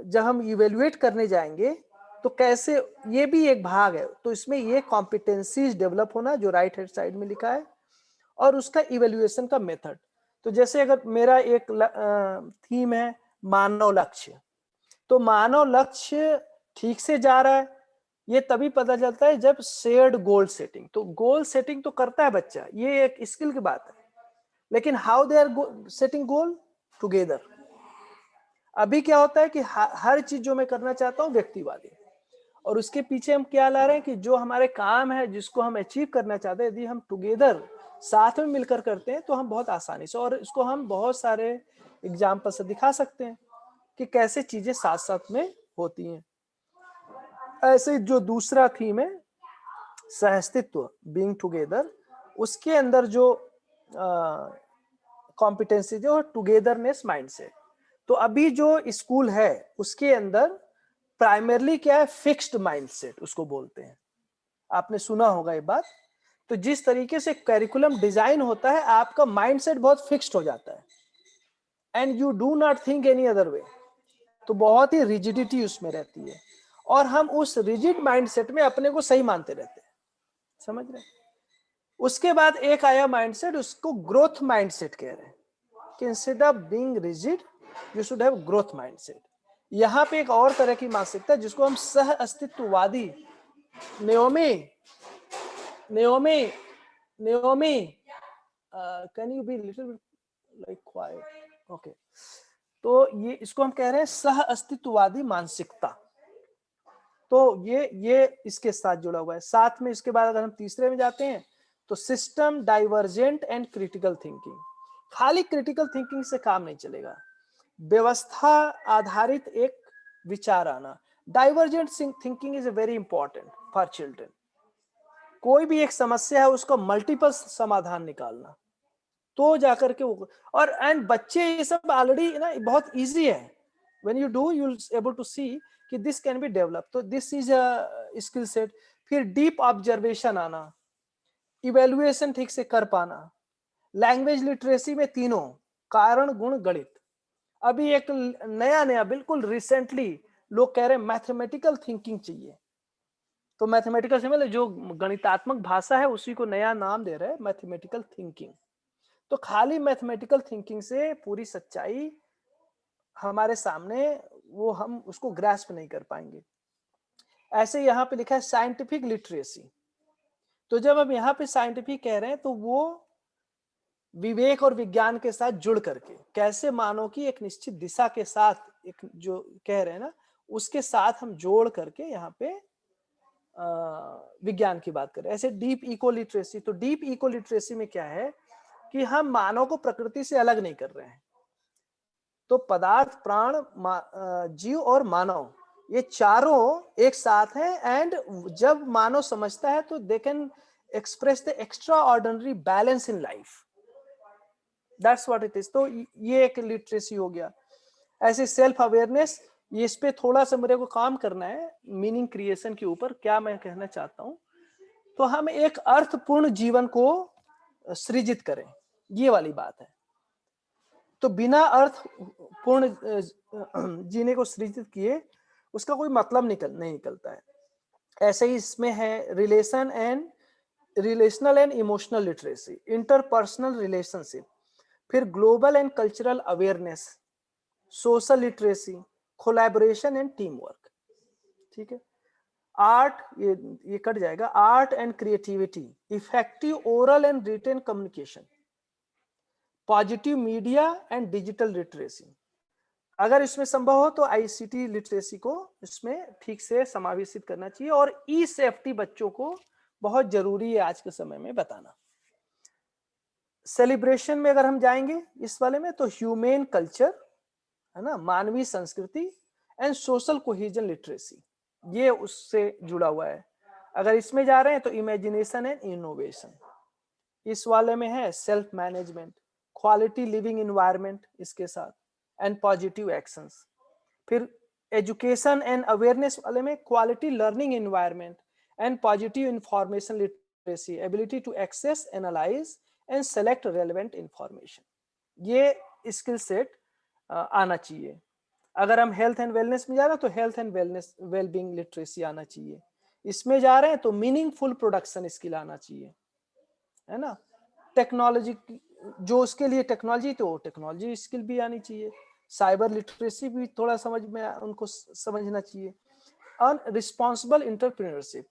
जब हम इवेल्युएट करने जाएंगे तो कैसे, ये भी एक भाग है। तो इसमें ये कॉम्पिटेंसीज डेवलप होना जो राइट हैंड साइड में लिखा है, और उसका इवेल्युएशन का मेथड। तो जैसे अगर मेरा एक थीम है मानव लक्ष्य, तो मानव लक्ष्य ठीक से जा रहा है ये तभी पता चलता है जब शेयर्ड गोल सेटिंग। तो गोल सेटिंग तो करता है बच्चा, ये एक स्किल की बात है, लेकिन how they are setting goal together. अभी क्या होता है कि हर चीज जो मैं करना चाहता हूं व्यक्तिवादी, और उसके पीछे हम क्या ला रहे हैं कि जो हमारे काम है, जिसको हम अचीव करना चाहते हैं, यदि हम टुगेदर साथ में मिलकर करते हैं तो हम बहुत आसानी से, और इसको हम बहुत सारे एग्जाम्पल से दिखा सकते हैं कि कैसे चीजें साथ साथ में होती हैं। ऐसे जो दूसरा थीम है सहअस्तित्व, बीइंग टुगेदर, उसके अंदर जो कॉम्पिटेंसी जो टुगेदरनेस माइंडसेट। तो अभी जो स्कूल है उसके अंदर प्राइमरली क्या है, फिक्स्ड माइंडसेट उसको बोलते हैं, आपने सुना होगा ये बात। तो जिस तरीके से करिकुलम डिजाइन होता है, आपका माइंडसेट बहुत फिक्स्ड हो जाता है and you do not think any other way, तो बहुत ही रिजिडिटी उसमें रहती है और हम उस रिजिड माइंडसेट में अपने को सही मानते रहते हैं, समझ रहे हैं। उसके बाद एक आया माइंडसेट, उसको ग्रोथ माइंडसेट कह रहे हैं कि instead of being rigid you should have growth mindset. यहाँ पे एक और तरह की मानसिकता जिसको हम सह अस्तित्ववादी, Naomi, can you be little bit like quiet? Okay. तो ये इसको हम कह रहे हैं सह अस्तित्ववादी मानसिकता। तो ये इसके साथ जुड़ा हुआ है। साथ में इसके बाद अगर हम तीसरे में जाते हैं तो system divergent and critical thinking. खाली क्रिटिकल थिंकिंग से काम नहीं चलेगा, व्यवस्था आधारित एक विचार आना। Divergent thinking is very important for children. कोई भी एक समस्या है उसका मल्टीपल समाधान निकालना, तो जाकर के वो, और एंड बच्चे ये सब ऑलरेडी ना बहुत इजी है। When you do you will able to see कि दिस कैन बी डेवलप। तो this is a skill set. फिर डीप ऑब्जर्वेशन आना, इवेल्युएशन ठीक से कर पाना, लैंग्वेज लिटरेसी में तीनों कारण गुण गणित। अभी एक नया बिल्कुल रिसेंटली लोग कह रहे हैं मैथमेटिकल थिंकिंग चाहिए। तो मैथमेटिकल से मतलब जो गणितात्मक भाषा है उसी को नया नाम दे रहे हैं मैथमेटिकल थिंकिंग। तो खाली मैथमेटिकल थिंकिंग से पूरी सच्चाई हमारे सामने, वो हम उसको ग्रास्प नहीं कर पाएंगे। ऐसे यहाँ पे लिखा है साइंटिफिक लिटरेसी। तो जब हम यहाँ पे साइंटिफिक कह रहे हैं तो वो विवेक और विज्ञान के साथ जुड़ करके कैसे मानव की एक निश्चित दिशा के साथ, एक जो कह रहे हैं ना उसके साथ हम जोड़ करके यहाँ पे विज्ञान की बात करें। ऐसे डीप इको लिटरेसी। तो डीप इको लिटरेसी में क्या है कि हम मानव को प्रकृति से अलग नहीं कर रहे हैं। तो पदार्थ, प्राण, जीव और मानव, ये चारों एक साथ हैं एंड जब मानव समझता है तो they can express the extra ordinary balance in life, that's what it is. तो ये एक लिटरेसी हो गया। ऐसे सेल्फ अवेयरनेस, ये इस पे थोड़ा सा मेरे को काम करना है मीनिंग क्रिएशन के ऊपर। क्या मैं कहना चाहता हूं, तो हम एक अर्थपूर्ण जीवन को सृजित करें, ये वाली बात है। तो बिना अर्थ पूर्ण जीने को सृजित किए उसका कोई मतलब नहीं निकलता है। ऐसे ही इसमें है relational and emotional literacy, interpersonal relationship, फिर global and cultural awareness, social literacy, collaboration and team work. ठीक है। आर्ट, ये कट जाएगा, art and creativity, effective oral and written communication, positive media and digital literacy. अगर इसमें संभव हो तो आईसीटी लिटरेसी को इसमें ठीक से समावेशित करना चाहिए। और ई सेफ्टी बच्चों को बहुत जरूरी है आज के समय में बताना। सेलिब्रेशन में अगर हम जाएंगे इस वाले में तो ह्यूमन कल्चर है ना, मानवीय संस्कृति एंड सोशल कोहेजन लिटरेसी, ये उससे जुड़ा हुआ है। अगर इसमें जा रहे हैं तो इमेजिनेशन एंड इनोवेशन। इस वाले में है self management, quality living environment इसके साथ एंड पॉजिटिव एक्शंस। फिर एजुकेशन एंड अवेयरनेस वाले में quality learning environment and positive information literacy, ability to access, analyse and select relevant information. ये स्किल सेट आना चाहिए। अगर हम हेल्थ एंड वेलनेस में जा रहे हैं तो health and wellness wellbeing literacy आना चाहिए। इसमें जा रहे हैं तो मीनिंगफुल प्रोडक्शन स्किल आना चाहिए, है ना। टेक्नोलॉजी, जो उसके लिए टेक्नोलॉजी, तो टेक्नोलॉजी स्किल भी आनी चाहिए। साइबर लिटरेसी भी थोड़ा समझ में उनको समझना चाहिए। और रिस्पॉन्सिबल एंटरप्रेन्योरशिप,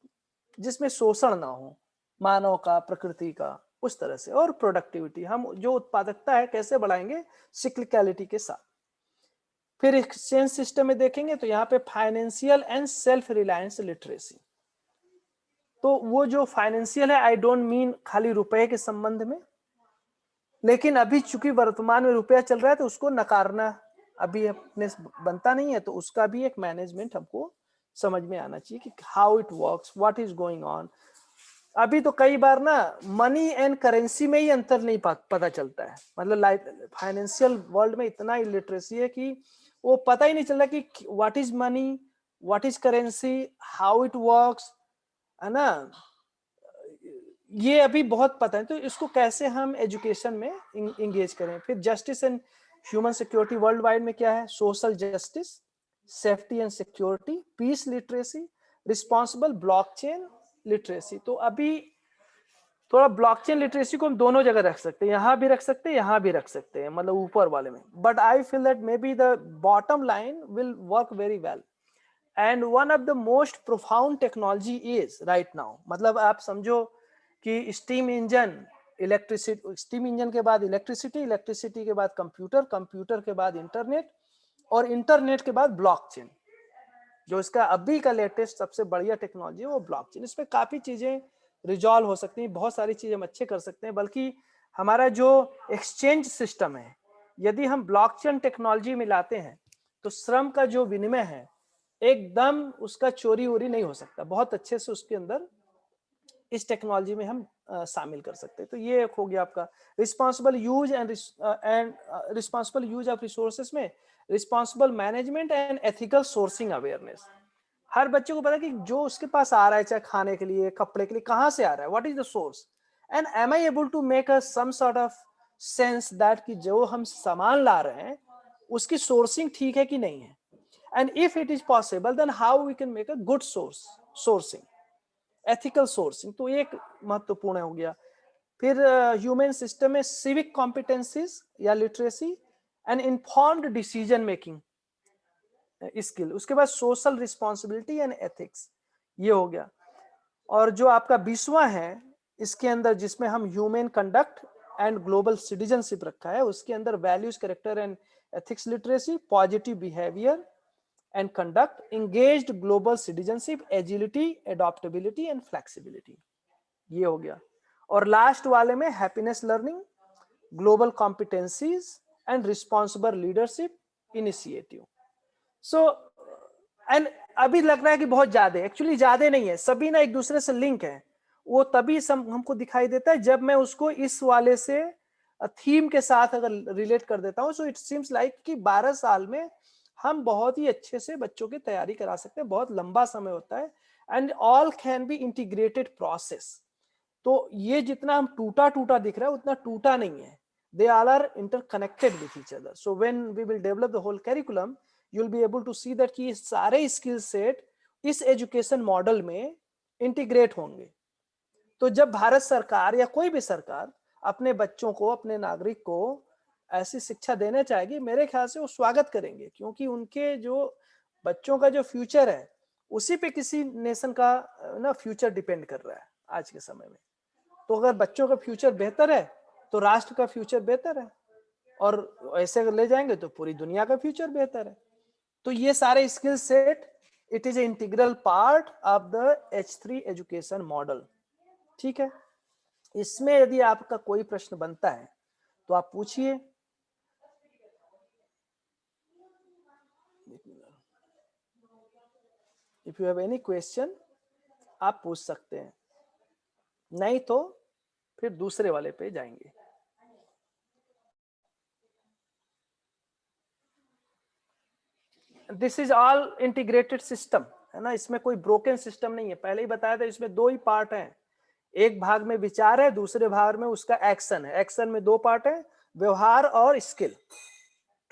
जिसमें शोषण ना हो मानव का, प्रकृति का, उस तरह से। और प्रोडक्टिविटी, हम जो उत्पादकता है कैसे बढ़ाएंगे, सिक्लिकलिटी के साथ। फिर एक्सचेंज सिस्टम में देखेंगे तो यहाँ पे financial and self reliance literacy. तो वो जो फाइनेंशियल है, आई डोंट मीन खाली रुपए के संबंध में, लेकिन अभी चूंकि वर्तमान में रुपया चल रहा है तो उसको नकारना अभी अपने बनता नहीं है, तो उसका भी एक मैनेजमेंट हमको समझ में आना चाहिए कि how it works, what is going on. अभी तो कई बार ना मनी एंड करेंसी में ही अंतर नहीं पता चलता है, मतलब फाइनेंशियल वर्ल्ड में इतना इलिटरेसी है कि वो पता ही नहीं चल रहा कि what is money, what is currency, how it works, है ना, ये अभी बहुत पता है। तो इसको कैसे हम एजुकेशन में इंगेज करें। फिर justice and human security world wide में क्या है, social justice, safety and security, peace literacy, responsible blockchain literacy. तो अभी थोड़ा ब्लॉकचेन लिटरेसी को हम दोनों जगह रख सकते हैं, यहाँ भी रख सकते हैं, यहाँ भी रख सकते हैं, मतलब ऊपर वाले में, but I feel that may be the bottom line will work very well. And one of the most profound technology is right now, मतलब आप समझो कि steam engine, electricity, steam engine के बाद इलेक्ट्रिसिटी, इलेक्ट्रिसिटी के बाद कंप्यूटर, कंप्यूटर के बाद इंटरनेट, और इंटरनेट के बाद ब्लॉकचेन। जो इसका अभी का लेटेस्ट सबसे बढ़िया टेक्नोलॉजी है वो ब्लॉकचेन। इसमें काफी चीजें रिजॉल्व हो सकती हैं, बहुत सारी चीजें हम अच्छे कर सकते हैं, बल्कि हमारा जो एक्सचेंज सिस्टम है, यदि हम ब्लॉकचेन टेक्नोलॉजी मिलाते हैं तो श्रम का जो विनिमय है एकदम उसका चोरी वोरी नहीं हो सकता, बहुत अच्छे से उसके अंदर इस टेक्नोलॉजी में हम शामिल कर सकते हैं। तो ये एक हो गया आपका responsible use and responsible use of resources में responsible management and ethical sourcing awareness. हर बच्चे को पता है कि जो उसके पास आ रहा है, चाहे खाने के लिए, कपड़े के लिए, कहाँ से आ रहा है, what is the source, and am I able to make a some sort of sense that कि जो हम सामान ला रहे हैं उसकी सोर्सिंग ठीक है कि नहीं है, and if it is possible then how we can make a good sourcing, ethical sourcing. तो एक महत्वपूर्ण हो गया। फिर ह्यूमन सिस्टम में सिविक कॉम्पिटेंसीज या literacy and informed decision making skill, उसके बाद सोशल रिस्पॉन्सिबिलिटी एंड एथिक्स, ये हो गया। और जो आपका 20वां है इसके अंदर जिसमें हम human conduct and global citizenship रखा है, उसके अंदर values, character and ethics literacy, positive behaviour and conduct, engaged global citizenship, agility, adaptability and flexibility, ये हो गया। और लास्ट वाले में happiness learning, global competencies and responsible leadership initiative. So and अभी लग रहा है कि बहुत ज्यादा, एक्चुअली ज्यादा नहीं है, सभी ना एक दूसरे से लिंक है। वो तभी हमको दिखाई देता है जब मैं उसको इस वाले से थीम के साथ अगर रिलेट कर देता हूं। सो इट सीम्स लाइक कि 12 साल में हम बहुत ही अच्छे से बच्चों की तैयारी करा सकते हैं, बहुत लंबा समय होता है, and all can be integrated process. तो ये जितना हम टूटा टूटा दिख रहा है उतना टूटा नहीं है, they all are interconnected with each other. So when we will develop the whole curriculum, you'll be able to see that कि सारे स्किल सेट इस एजुकेशन मॉडल में इंटीग्रेट होंगे। तो जब भारत सरकार या कोई भी सरकार अपने बच्चों को, अपने नागरिक को ऐसी शिक्षा देना चाहेगी, मेरे ख्याल से वो स्वागत करेंगे, क्योंकि उनके जो बच्चों का जो फ्यूचर है उसी पे किसी नेशन का ना फ्यूचर डिपेंड कर रहा है आज के समय में। तो अगर बच्चों का फ्यूचर बेहतर है तो राष्ट्र का फ्यूचर बेहतर है, और ऐसे अगर ले जाएंगे तो पूरी दुनिया का फ्यूचर बेहतर है। तो ये सारे skill set it is a integral part of the H3 education model. ठीक है, इसमें यदि आपका कोई प्रश्न बनता है तो आप पूछिए। If you have any question आप पूछ सकते हैं, नहीं तो फिर दूसरे वाले पे जाएंगे। This is all integrated system, है ना, इसमें कोई ब्रोकन सिस्टम नहीं है। पहले ही बताया था इसमें दो ही पार्ट हैं, एक भाग में विचार है, दूसरे भाग में उसका एक्शन है। एक्शन में दो पार्ट है, व्यवहार और स्किल,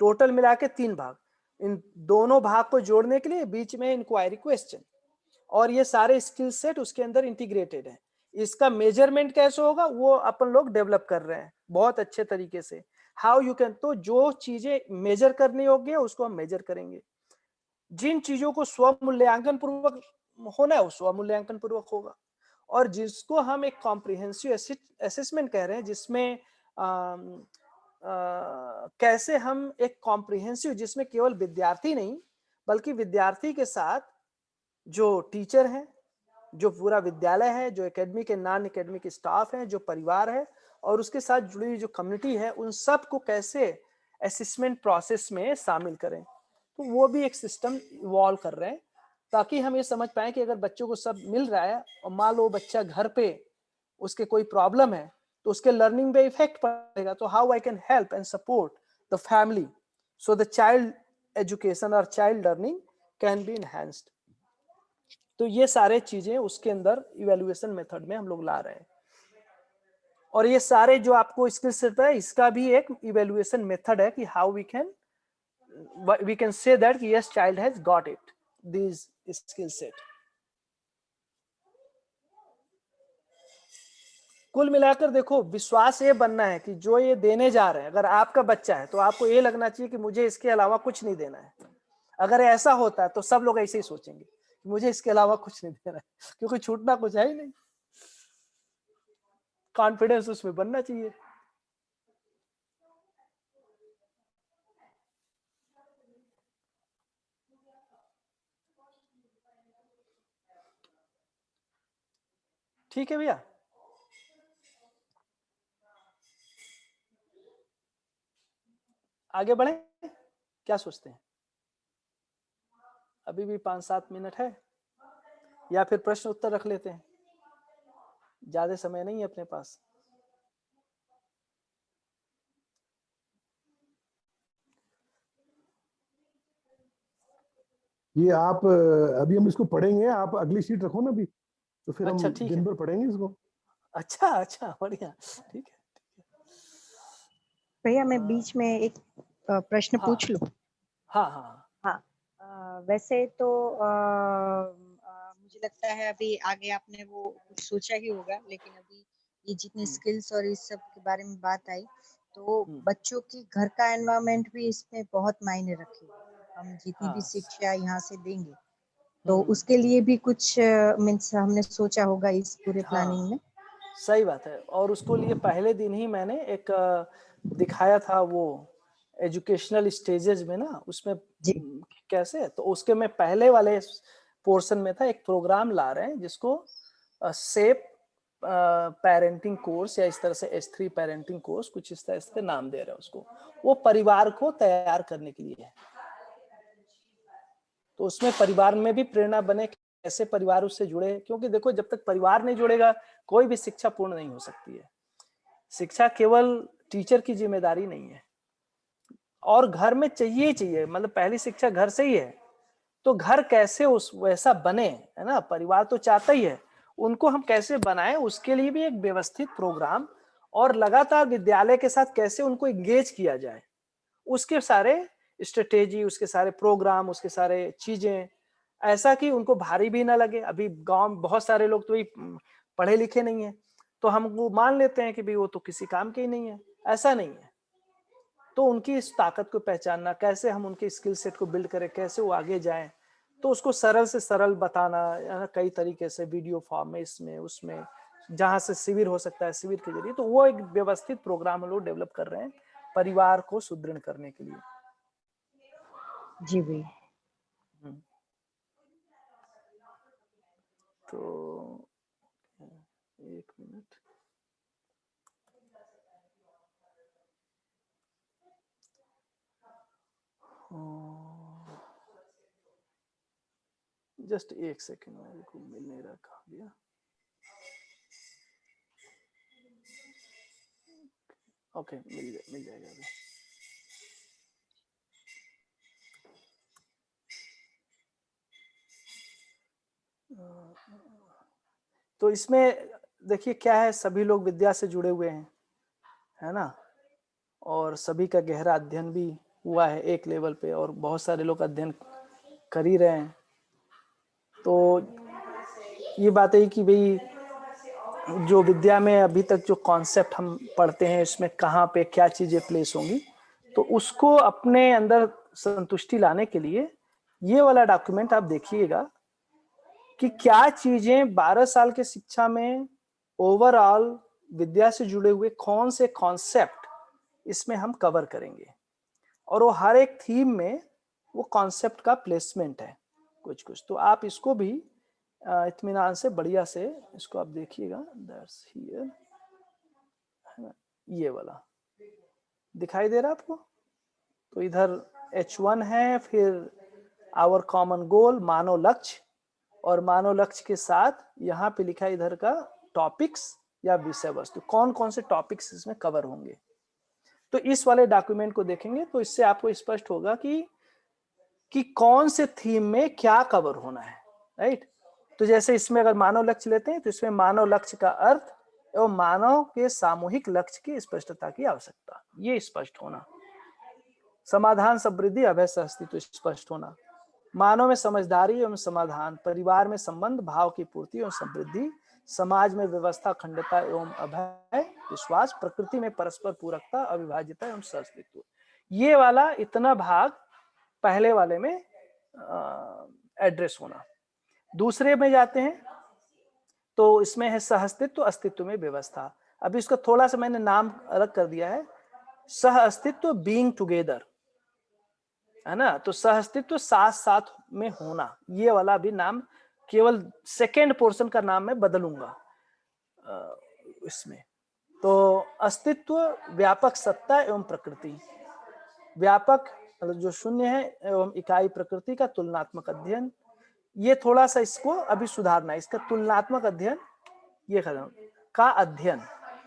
टोटल मिला के 3 भाग। इन दोनों भाग को जोड़ने के लिए बीच में इंक्वायरी क्वेश्चन, और ये सारे स्किल सेट उसके अंदर इंटीग्रेटेड है। इसका मेजरमेंट कैसे होगा वो अपन लोग डेवलप कर रहे हैं बहुत अच्छे तरीके से। हाउ यू कैन, तो जो चीजें मेजर करनी होगी उसको हम मेजर करेंगे, जिन चीजों को स्व मूल्यांकन पूर्वक होना है वो स्व मूल्यांकन पूर्वक होगा, और जिसको हम एक कॉम्प्रिहेंसिव असेसमेंट कह रहे हैं जिसमें कैसे हम एक कॉम्प्रिहेंसिव, जिसमें केवल विद्यार्थी नहीं बल्कि विद्यार्थी के साथ जो टीचर हैं, जो पूरा विद्यालय है, जो academic and non academic staff है, जो परिवार है और उसके साथ जुड़ी हुई जो कम्युनिटी है, उन सब को कैसे असेसमेंट प्रोसेस में शामिल करें। तो वो भी एक सिस्टम इवॉल्व कर रहे हैं, ताकि हम ये समझ पाए कि अगर बच्चों को सब मिल रहा है और मान लो बच्चा घर पे उसके कोई प्रॉब्लम है तो उसके लर्निंग पे इफेक्ट पड़ेगा, तो how I can help and support the family so the child education और child learning can be enhanced. तो ये सारे चीजें उसके अंदर इवैल्यूएशन मेथड में हम लोग ला रहे हैं। और ये सारे जो आपको स्किल सेट है, इसका भी एक इवैल्यूएशन मेथड है कि how we can say that कि yes child has got it this skill set. कुल मिलाकर देखो, विश्वास ये बनना है कि जो ये देने जा रहे हैं, अगर आपका बच्चा है तो आपको ये लगना चाहिए कि मुझे इसके अलावा कुछ नहीं देना है। अगर ऐसा होता है तो सब लोग ऐसे ही सोचेंगे, मुझे इसके अलावा कुछ नहीं देना है, क्योंकि छूटना कुछ है ही नहीं। कॉन्फिडेंस उसमें बनना चाहिए। ठीक है भैया, आगे बढ़े, क्या सोचते हैं? अभी भी 5-7 मिनट है, या फिर प्रश्न उत्तर रख लेते हैं, ज्यादा समय नहीं है अपने पास। ये आप अभी हम इसको पढ़ेंगे, आप अगली शीट रखो ना अभी, तो फिर अच्छा हम ठीक दिन है, भर पढ़ेंगे इसको। अच्छा बढ़िया, ठीक है। भैया मैं बीच में एक प्रश्न हाँ पूछ लूं? हाँ हाँ हाँ, वैसे तो मुझे लगता है अभी आगे आपने वो कुछ सोचा ही होगा, लेकिन अभी ये जितनी स्किल्स और इस सब के बारे में बात आई, तो बच्चों की घर का एनवायरनमेंट भी इसमें बहुत मायने रखेगा। हम जितनी भी शिक्षा यहाँ से देंगे तो उसके लिए भी कुछ मीन्स हमने सोचा होगा इस पूरे प्लानिंग में। सही बात है। और उसको लिए पहले दिन ही मैंने एक दिखाया था, वो एजुकेशनल स्टेजेस में ना, उसमें कैसे, तो उसके में पहले वाले पोर्शन में था, एक प्रोग्राम ला रहे हैं जिसको सेफ पेरेंटिंग कोर्स या इस तरह से S3 पेरेंटिंग कोर्स, कुछ इस तरह से नाम दे रहे हैं उसको। वो परिवार को तैयार करने के लिए है। तो उसमें परिवार में भी प्रेरणा बने, कैसे परिवार उससे जुड़े, क्योंकि देखो जब तक परिवार नहीं जुड़ेगा कोई भी शिक्षा पूर्ण नहीं हो सकती है। शिक्षा केवल टीचर की जिम्मेदारी नहीं है, और घर में चाहिए ही चाहिए, मतलब पहली शिक्षा घर से ही है। तो घर कैसे उस वैसा बने, है ना, परिवार तो चाहता ही है, उनको हम कैसे बनाएं, उसके लिए भी एक व्यवस्थित प्रोग्राम और लगातार विद्यालय के साथ कैसे उनको एंगेज किया जाए, उसके सारे स्ट्रेटेजी, उसके सारे प्रोग्राम, उसके सारे चीजें, ऐसा कि उनको भारी भी ना लगे। अभी गांव में बहुत सारे लोग तो पढ़े लिखे नहीं है, तो हम वो मान लेते हैं कि भाई वो तो किसी काम के ही नहीं है। ऐसा नहीं है। तो उनकी इस ताकत को पहचानना, कैसे हम उनके स्किल सेट को बिल्ड करें, कैसे वो आगे जाएं, तो उसको सरल से सरल बताना, कई तरीके से वीडियो फॉर्म में, इसमें उसमें, जहां से शिविर हो सकता है शिविर के जरिए। तो वो एक व्यवस्थित प्रोग्राम हम लोग डेवलप कर रहे हैं परिवार को सुदृढ़ करने के लिए। जी भैया। तो एक मिनट, जस्ट एक सेकेंड, मेरे को मिल नहीं रहा, कहाँ गया। ओके, मिल जाएगा अभी। तो इसमें देखिए क्या है, सभी लोग विद्या से जुड़े हुए हैं, है ना, और सभी का गहरा अध्ययन भी हुआ है एक लेवल पे, और बहुत सारे लोग अध्ययन कर ही रहे हैं। तो ये बात है कि भाई जो विद्या में अभी तक जो कॉन्सेप्ट हम पढ़ते हैं, इसमें कहाँ पे क्या चीजें प्लेस होंगी, तो उसको अपने अंदर संतुष्टि लाने के लिए ये वाला डॉक्यूमेंट आप देखिएगा कि क्या चीजें 12 साल के शिक्षा में ओवरऑल विद्या से जुड़े हुए कौन से कॉन्सेप्ट इसमें हम कवर करेंगे। और वो हर एक थीम में वो कॉन्सेप्ट का प्लेसमेंट है कुछ कुछ, तो आप इसको भी इत्मीनान से बढ़िया से इसको आप देखिएगा। दैट्स हियर, है ना, ये वाला दिखाई दे रहा है आपको। तो इधर H1 है, फिर आवर कॉमन गोल मानव लक्ष्य, और मानव लक्ष्य के साथ यहाँ पे लिखा है इधर का टॉपिक्स या विषय वस्तु, कौन कौन से टॉपिक्स इसमें कवर होंगे। तो इस वाले डॉक्यूमेंट को देखेंगे तो इससे आपको स्पष्ट होगा कि कौन से थीम में क्या कवर होना है, राइट। तो जैसे इसमें अगर मानव लक्ष्य लेते हैं तो इसमें मानव लक्ष्य का अर्थ एवं मानव के सामूहिक लक्ष्य की स्पष्टता की आवश्यकता, ये स्पष्ट होना। समाधान समृद्धि अभय सह अस्तित्व स्पष्ट होना। मानव में समझदारी एवं समाधान, परिवार में संबंध भाव की पूर्ति एवं समृद्धि, समाज में व्यवस्था अखंडता एवं अभय विश्वास, प्रकृति में परस्पर पूरकता अविभाज्यता एवं सहअस्तित्व। ये वाला इतना भाग पहले वाले में एड्रेस होना। दूसरे में जाते हैं तो इसमें है सहअस्तित्व, अस्तित्व में व्यवस्था। अभी इसका थोड़ा सा मैंने नाम अलग कर दिया है, सह अस्तित्व बीइंग टुगेदर, है ना। तो सहअस्तित्व साथ साथ में होना, ये वाला भी नाम केवल सेकेंड पोर्शन का नाम मैं बदलूंगा इसमें। तो अस्तित्व व्यापक सत्ता एवं प्रकृति, व्यापक मतलब जो शून्य है एवं इकाई प्रकृति का तुलनात्मक अध्ययन, ये थोड़ा सा इसको अभी सुधारना है। इसका तुलनात्मक अध्ययन ये खत्म का अध्ययन,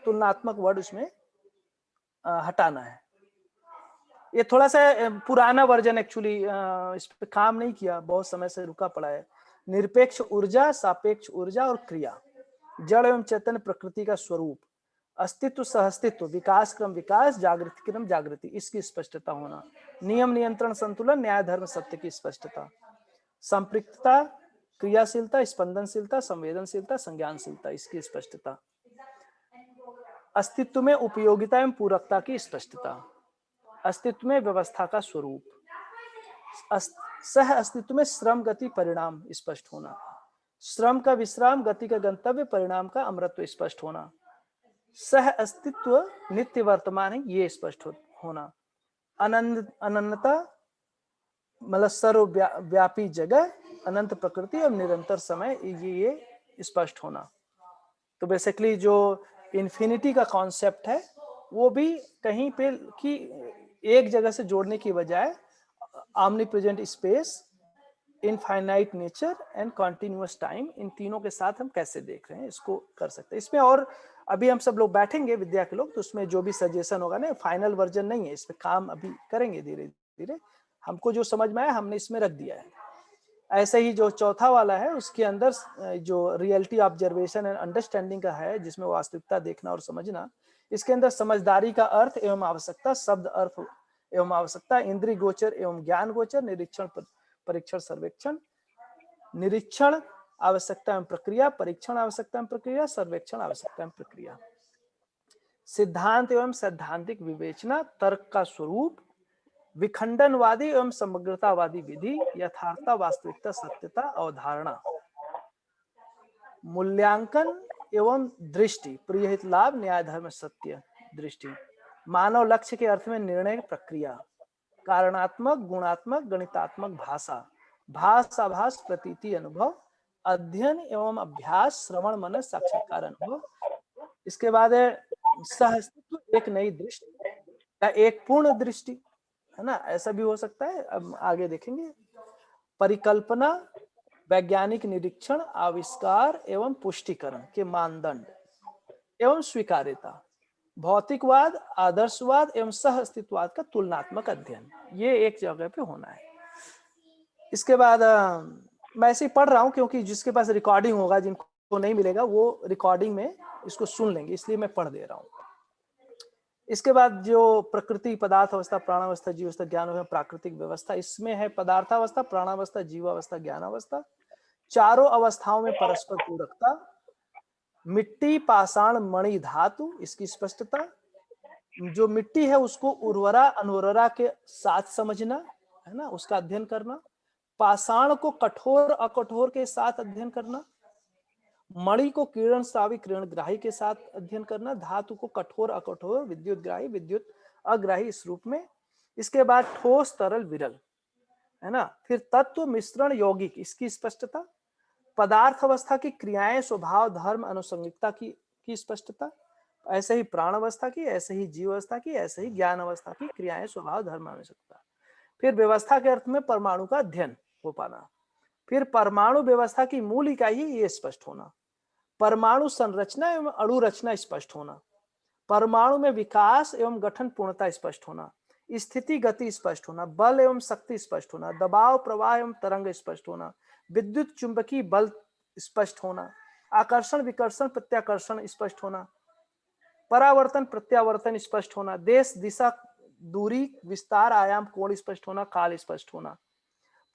तुलनात्मक वर्ड उसमें हटाना है। ये थोड़ा सा पुराना वर्जन एक्चुअली इस पे काम नहीं किया, बहुत समय से रुका पड़ा है। निरपेक्ष ऊर्जा, सापेक्ष ऊर्जा और क्रिया, जड़ एवं चैतन्य प्रकृति का स्वरूप, अस्तित्व सहअस्तित्व, विकास क्रम विकास, जागृति क्रम जागृति, इसकी स्पष्टता होना। नियम नियंत्रण संतुलन, न्याय धर्म सत्य की स्पष्टता, संपृक्तता, क्रियाशीलता, स्पंदनशीलता, संवेदनशीलता, संज्ञानशीलता, इसकी स्पष्टता। अस्तित्व में उपयोगिता एवं पूरकता की स्पष्टता, अस्तित्व में व्यवस्था का स्वरूप, सह अस्तित्व में श्रम गति परिणाम स्पष्ट होना, श्रम का विश्राम, गति का गंतव्य, परिणाम का अमृत्व स्पष्ट होना, सह अस्तित्व नित्य वर्तमान है ये स्पष्ट होना, अनंतता मतलब सर्वव्यापी जगह, अनंत प्रकृति और निरंतर समय, ये स्पष्ट होना। तो बेसिकली जो इन्फिनिटी का कॉन्सेप्ट है वो भी कहीं पे कि एक जगह से जोड़ने की बजाय omnipresent space, infinite nature and continuous time, इन तीनों के साथ हम कैसे देख रहे हैं इसको कर सकते हैं। इसमें और अभी हम सब लोग बैठेंगे विद्या के लोग, तो उसमें जो भी सजेशन होगा ना, फाइनल वर्जन नहीं है, इस पे काम अभी करेंगे धीरे धीरे। हमको जो समझ में आया हमने इसमें रख दिया है। ऐसे ही जो चौथा वाला है उसके अंदर जो रियलिटी ऑब्जर्वेशन एंड अंडरस्टैंडिंग का है, जिसमें वास्तविकता देखना और समझना, इसके अंदर समझदारी का अर्थ एवं आवश्यकता, शब्द अर्थ एवं आवश्यकता, इंद्रिय गोचर एवं ज्ञान गोचर, निरीक्षण परीक्षण सर्वेक्षण, निरीक्षण आवश्यकता एवं प्रक्रिया, परीक्षण आवश्यकता एवं प्रक्रिया, सर्वेक्षण आवश्यकता एवं प्रक्रिया, सिद्धांत एवं सैद्धांतिक विवेचना, तर्क का स्वरूप, विखंडनवादी एवं समग्रतावादी विधि, यथार्थता वास्तविकता सत्यता अवधारणा, मूल्यांकन एवं दृष्टि, प्रिय हित लाभ, न्याय धर्म सत्य दृष्टि, मानव लक्ष्य के अर्थ में निर्णय प्रक्रिया, कारणात्मक गुणात्मक गणितात्मक भाषा, भास आभास प्रतीति अनुभव, अध्ययन एवं अभ्यास, श्रवण मनन साक्षात्कार अनुभव। इसके बाद है सहअस्तित्व एक नई दृष्टि या एक पूर्ण दृष्टि, है ना, ऐसा भी हो सकता है, अब आगे देखेंगे। परिकल्पना, वैज्ञानिक निरीक्षण, आविष्कार एवं पुष्टिकरण के मानदंड एवं स्वीकार्यता, भौतिकवाद, आदर्शवाद एवं सह अस्तित्ववाद का तुलनात्मक अध्ययन, ये एक जगह पे होना है। इसके बाद मैं ऐसे ही पढ़ रहा हूँ क्योंकि जिसके पास रिकॉर्डिंग होगा, जिनको नहीं मिलेगा वो रिकॉर्डिंग में इसको सुन लेंगे, इसलिए मैं पढ़ दे रहा हूँ। इसके बाद जो प्रकृति, पदार्थ अवस्था, प्राणावस्था, जीवावस्था, ज्ञान अवस्था, प्राकृतिक व्यवस्था, इसमें है पदार्थावस्था, प्राणावस्था, जीवावस्था, ज्ञानावस्था, चारों अवस्थाओं में परस्पर पूरकता, मिट्टी, पाषाण, मणि, धातु, इसकी स्पष्टता, जो मिट्टी है उसको उर्वरा अनुर्वरा के साथ समझना, है ना, उसका अध्ययन करना, पाषाण को कठोर अकठोर के साथ अध्ययन करना, मणि को किरण श्रावी किरण ग्राही के साथ अध्ययन करना, धातु को कठोर अकठोर, विद्युत ग्राही विद्युत अग्राही इस रूप में। इसके बाद ठोस तरल विरल, है ना। फिर तत्व मिश्रण यौगिक, इसकी स्पष्टता। पदार्थ अवस्था की क्रियाएं, स्वभाव, धर्म, अनुसंगिकता की स्पष्टता। ऐसे ही प्राण अवस्था की, ऐसे ही जीव अवस्था की, ऐसे ही ज्ञान अवस्था की क्रियाएं, स्वभाव, धर्म, अनुसंगिकता। फिर व्यवस्था के अर्थ में परमाणु का अध्ययन हो पाना। फिर परमाणु व्यवस्था की मूल इकाई ये स्पष्ट होना। परमाणु संरचना एवं अणु रचना स्पष्ट होना। परमाणु में विकास एवं गठन पूर्णता स्पष्ट होना। स्थिति गति स्पष्ट होना। बल एवं शक्ति स्पष्ट होना। दबाव, प्रवाह एवं तरंग स्पष्ट होना। विद्युत चुंबकीय बल स्पष्ट होना। आकर्षण, विकर्षण, प्रत्याकर्षण स्पष्ट होना। परावर्तन, प्रत्यावर्तन स्पष्ट होना। देश, दिशा, दूरी, विस्तार, आयाम, कोण स्पष्ट होना। काल स्पष्ट होना।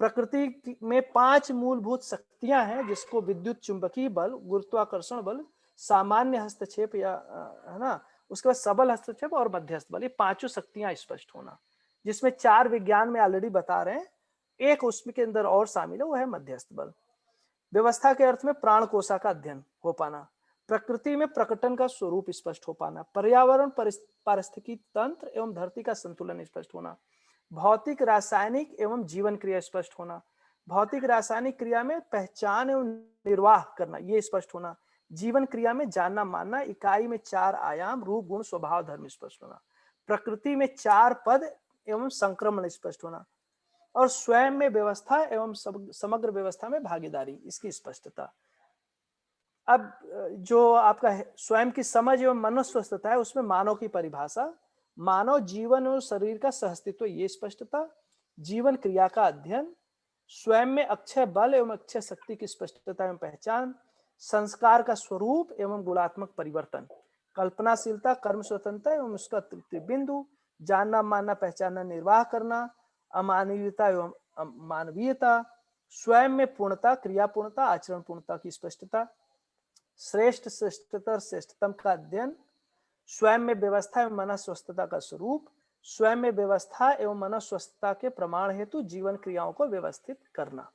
प्रकृति में 5 मूलभूत शक्तियां हैं, जिसको विद्युत चुंबकीय बल, गुरुत्वाकर्षण बल, सामान्य हस्तक्षेप या है ना, उसके बाद सबल हस्तक्षेप और मध्यस्थ बल, ये 5 शक्तियां स्पष्ट होना, जिसमें 4 विज्ञान में ऑलरेडी बता रहे हैं, एक उसमें के अंदर और शामिल है, वो है मध्यस्थ बल। व्यवस्था के अर्थ में प्राण कोशा का अध्ययन हो पाना। प्रकृति में प्रकटन का स्वरूप स्पष्ट हो पाना। पर्यावरण, पारिस्थितिकी तंत्र एवं धरती का संतुलन स्पष्ट होना। भौतिक, रासायनिक एवं जीवन क्रिया स्पष्ट होना। भौतिक रासायनिक क्रिया में पहचान एवं निर्वाह करना, ये स्पष्ट होना। जीवन क्रिया में जानना मानना, इकाई में 4 आयाम, रूप, गुण, स्वभाव, धर्म स्पष्ट होना। प्रकृति में 4 पद एवं संक्रमण स्पष्ट होना। और स्वयं में व्यवस्था एवं समग्र व्यवस्था में भागीदारी, इसकी स्पष्टता। अब जो आपका स्वयं की समझ एवं मनोस्वस्थता है, उसमें मानव की परिभाषा, मानव जीवन और शरीर का सहअस्तित्व, ये स्पष्टता। जीवन क्रिया का अध्ययन, स्वयं में अक्षय बल एवं अक्षय शक्ति की स्पष्टता एवं पहचान, संस्कार का स्वरूप एवं गुणात्मक परिवर्तन, कल्पनाशीलता, कर्म स्वतंत्रता एवं उसका तृतीय बिंदु, जानना मानना पहचानना निर्वाह करना, अमानवीयता एवं मानवीयता, स्वयं में पूर्णता, क्रिया पूर्णता, आचरण पूर्णता की स्पष्टता, श्रेष्ठ, श्रेष्ठतर, श्रेष्ठतम का अध्ययन, स्वयं में व्यवस्था एवं मनस्वस्थता का स्वरूप, स्वयं में व्यवस्था एवं मनस्वस्थता के प्रमाण हेतु जीवन क्रियाओं को व्यवस्थित करना।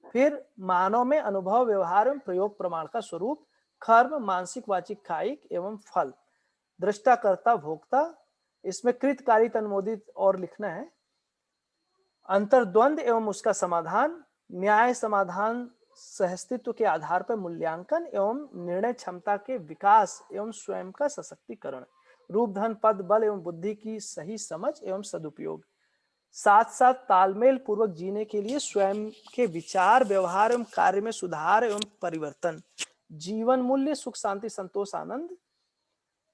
फिर मानव में अनुभव, व्यवहार एवं प्रयोग प्रमाण का स्वरूप, कर्म, मानसिक, वाचिक, कायिक एवं फल, दृष्टा, कर्ता, भोक्ता, इसमें कृत, कारित, अनुमोदित और लिखना है। अंतर्द्वंद एवं उसका समाधान, न्याय, समाधान, सहअस्तित्व के आधार पर मूल्यांकन एवं निर्णय क्षमता के विकास एवं स्वयं का सशक्तिकरण, रूप, धन, पद, बल एवं बुद्धि की सही समझ एवं सदुपयोग, साथ साथ तालमेल पूर्वक जीने के लिए स्वयं के विचार, व्यवहार एवं कार्य में सुधार एवं परिवर्तन, जीवन मूल्य, सुख, शांति, संतोष, आनंद,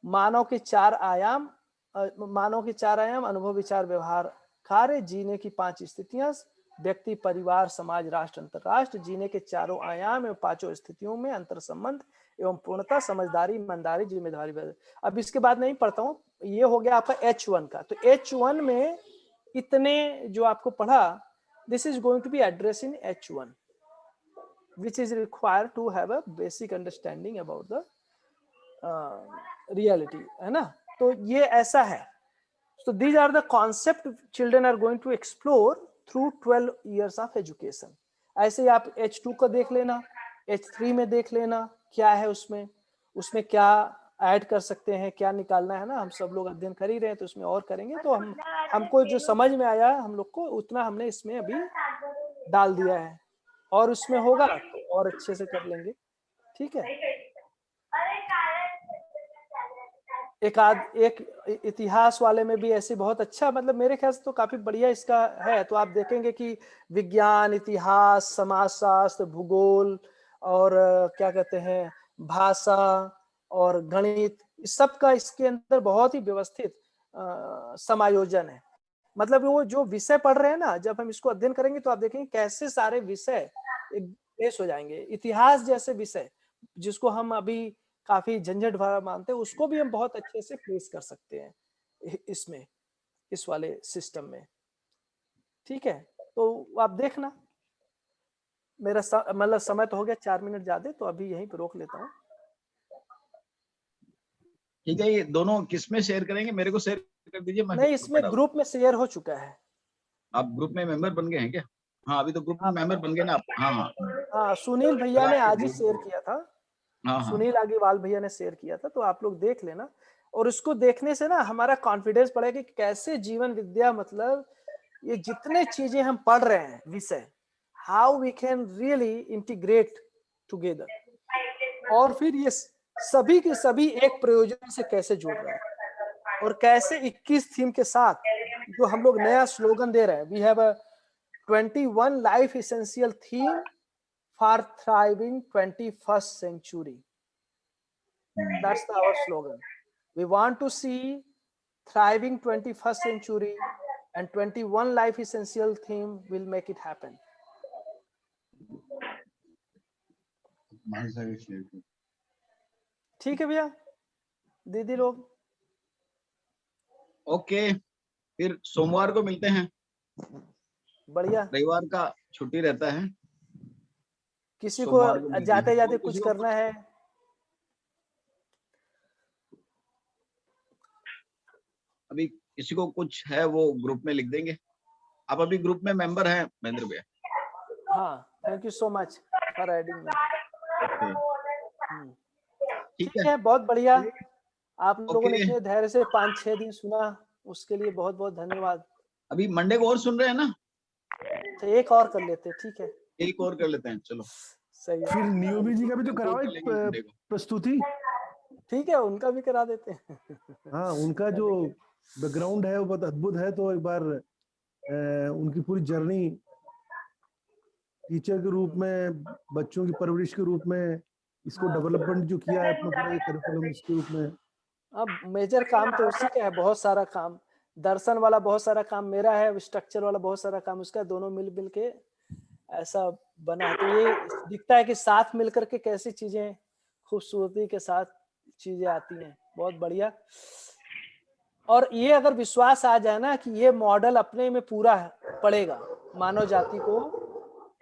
मानव के 4 आयाम, अनुभव, विचार, व्यवहार, कार्य, जीने की 5 स्थितियां, व्यक्ति, परिवार, समाज, राष्ट्र, अंतरराष्ट्र, जीने के 4 आयाम एवं 5 स्थितियों में अंतर संबंध एवं पूर्णता, समझदारी, ईमानदारी, जिम्मेदारी। अब इसके बाद नहीं पढ़ता हूँ, ये हो गया आपका H1 का। तो H1 में इतने जो आपको पढ़ा, this is going to be address in H1, which is required to have a basic understanding about the reality, है ना। तो ये ऐसा है। So these are the concept children are going to explore through 12 years of education. ऐसे ही आप H2 को देख लेना, H3 में देख लेना क्या है उसमें क्या ऐड कर सकते हैं, क्या निकालना है ना। हम सब लोग अध्ययन कर ही रहे हैं, तो उसमें और करेंगे। तो हमको जो समझ में आया हम लोग को, उतना हमने इसमें अभी डाल दिया है, और उसमें होगा तो और अच्छे से कर लेंगे, ठीक है। एक इतिहास वाले में भी ऐसे बहुत अच्छा, मतलब मेरे ख्याल से तो काफी बढ़िया इसका है। तो आप देखेंगे कि विज्ञान, इतिहास, समाजशास्त्र, भूगोल और क्या कहते हैं भाषा और गणित, इस सब का इसके अंदर बहुत ही व्यवस्थित समायोजन है। मतलब वो जो विषय पढ़ रहे हैं ना, जब हम इसको अध्ययन करेंगे तो आप देखेंगे कैसे सारे विषय पेश हो जाएंगे। इतिहास जैसे विषय जिसको हम अभी काफी झंझट भरा मानते हैं, उसको भी हम बहुत अच्छे से फेस कर सकते हैं इसमें, इस वाले सिस्टम में, ठीक है। तो आप देखना, मेरा मतलब समय तो हो गया 4 मिनट ज्यादा, तो अभी यहीं पे रोक लेता हूँ। ठीक है, ये दोनों किस में शेयर करेंगे? मेरे को शेयर कर दीजिए। नहीं, इसमें ग्रुप में शेयर हो चुका है। आप ग्रुप में मेंबर बन गए हैं क्या? हाँ, अभी तो ग्रुप में मेंबर बन गए ना आप। हाँ हाँ हाँ, सुनील भैया ने आज ही शेयर किया था। हाँ हाँ। सुनील आगीवाल भैया ने शेयर किया था, तो आप लोग देख लेना। और उसको देखने से ना हमारा कॉन्फिडेंस बढ़ेगा कि कैसे जीवन विद्या मतलब ये जितने चीजें हम पढ़ रहे हैं विषय, how we can really integrate together, और फिर ये सभी के सभी एक प्रयोजन से कैसे जुड़ रहे हैं, और कैसे 21 थीम के साथ जो हम लोग नया स्लोगन दे रहे हैं, we have a 21 life essential theme for thriving 21st century. That's our slogan. We want to see thriving 21st century, and 21 life essential theme will make it happen. ठीक है भैया, दीदी लोग। ओके, फिर सोमवार को मिलते हैं। बढ़िया। रविवार का छुट्टी रहता है। किसी को सोमवार को मिलते हैं। जाते जाते और कुछ किसी को करना है? अभी किसी को कुछ है वो ग्रुप में लिख देंगे। आप अभी ग्रुप में मेंबर हैं महेंद्र भैया? हाँ, thank you so much for adding me. ठीक है, बहुत बढ़िया। आप लोगों ने इतने धैर्य से 5-6 दिन सुना, उसके लिए बहुत बहुत धन्यवाद। अभी मंडे को और सुन रहे हैं ना? तो एक और कर लेते, ठीक है? एक और कर लेते हैं, चलो सही है। फिर नियोमी जी का भी तो कराओ एक प्रस्तुति। ठीक है, उनका भी करा देते हैं। हाँ, उनका जो बैकग्राउंड है वो बहुत अद्भुत है, तो एक बार उनकी पूरी जर्नी टीचर के रूप में, बच्चों की परवरिश के रूप में, इसको डेवलपमेंट जो किया है अपना पूरा करिकुलम इसके रूप में। अब मेजर काम तो उसी का है, बहुत सारा काम दर्शन वाला, बहुत सारा काम मेरा है, स्ट्रक्चर वाला बहुत सारा काम उसका, दोनों मिल के ऐसा बना है। तो ये दिखता है कि साथ मिलकर के कैसी चीजें खूबसूरती के साथ चीजें आती हैं। बहुत बढ़िया। और ये अगर विश्वास आ जाए ना कि ये मॉडल अपने में पूरा पड़ेगा मानव जाति को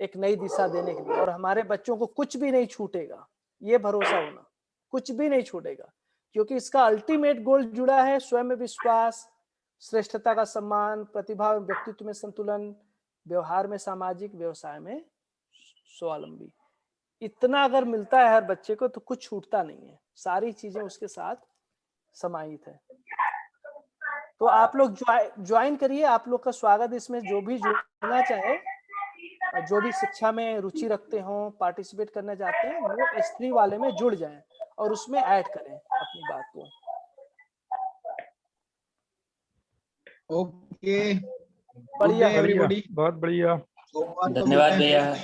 एक नई दिशा देने के लिए, और हमारे बच्चों को कुछ भी नहीं छूटेगा, ये भरोसा होना, कुछ भी नहीं छूटेगा, क्योंकि इसका अल्टीमेट गोल जुड़ा है स्वयं में विश्वास, श्रेष्ठता का सम्मान, प्रतिभा और व्यक्तित्व में संतुलन, व्यवहार में सामाजिक, व्यवसाय में स्वावलंबी। इतना अगर मिलता है हर बच्चे को तो कुछ छूटता नहीं है, सारी चीजें उसके साथ समाहित है। तो आप लोग ज्वाइन करिए, आप लोग का स्वागत इसमें। जो भी जुड़ना चाहे, जो भी शिक्षा में रुचि रखते हो, पार्टिसिपेट करना चाहते हैं, वो S3 वाले में जुड़ जाएं और उसमें ऐड करें अपनी बात को। ओके, बढ़िया, एवरीबॉडी, बहुत बढ़िया। धन्यवाद भैया।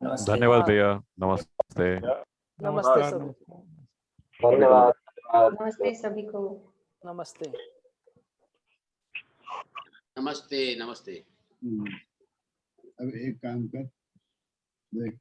धन्यवाद भैया, नमस्ते। नमस्ते सभी, धन्यवाद। नमस्ते सभी को। नमस्ते। नमस्ते नमस्ते। अब एक काम कर, देख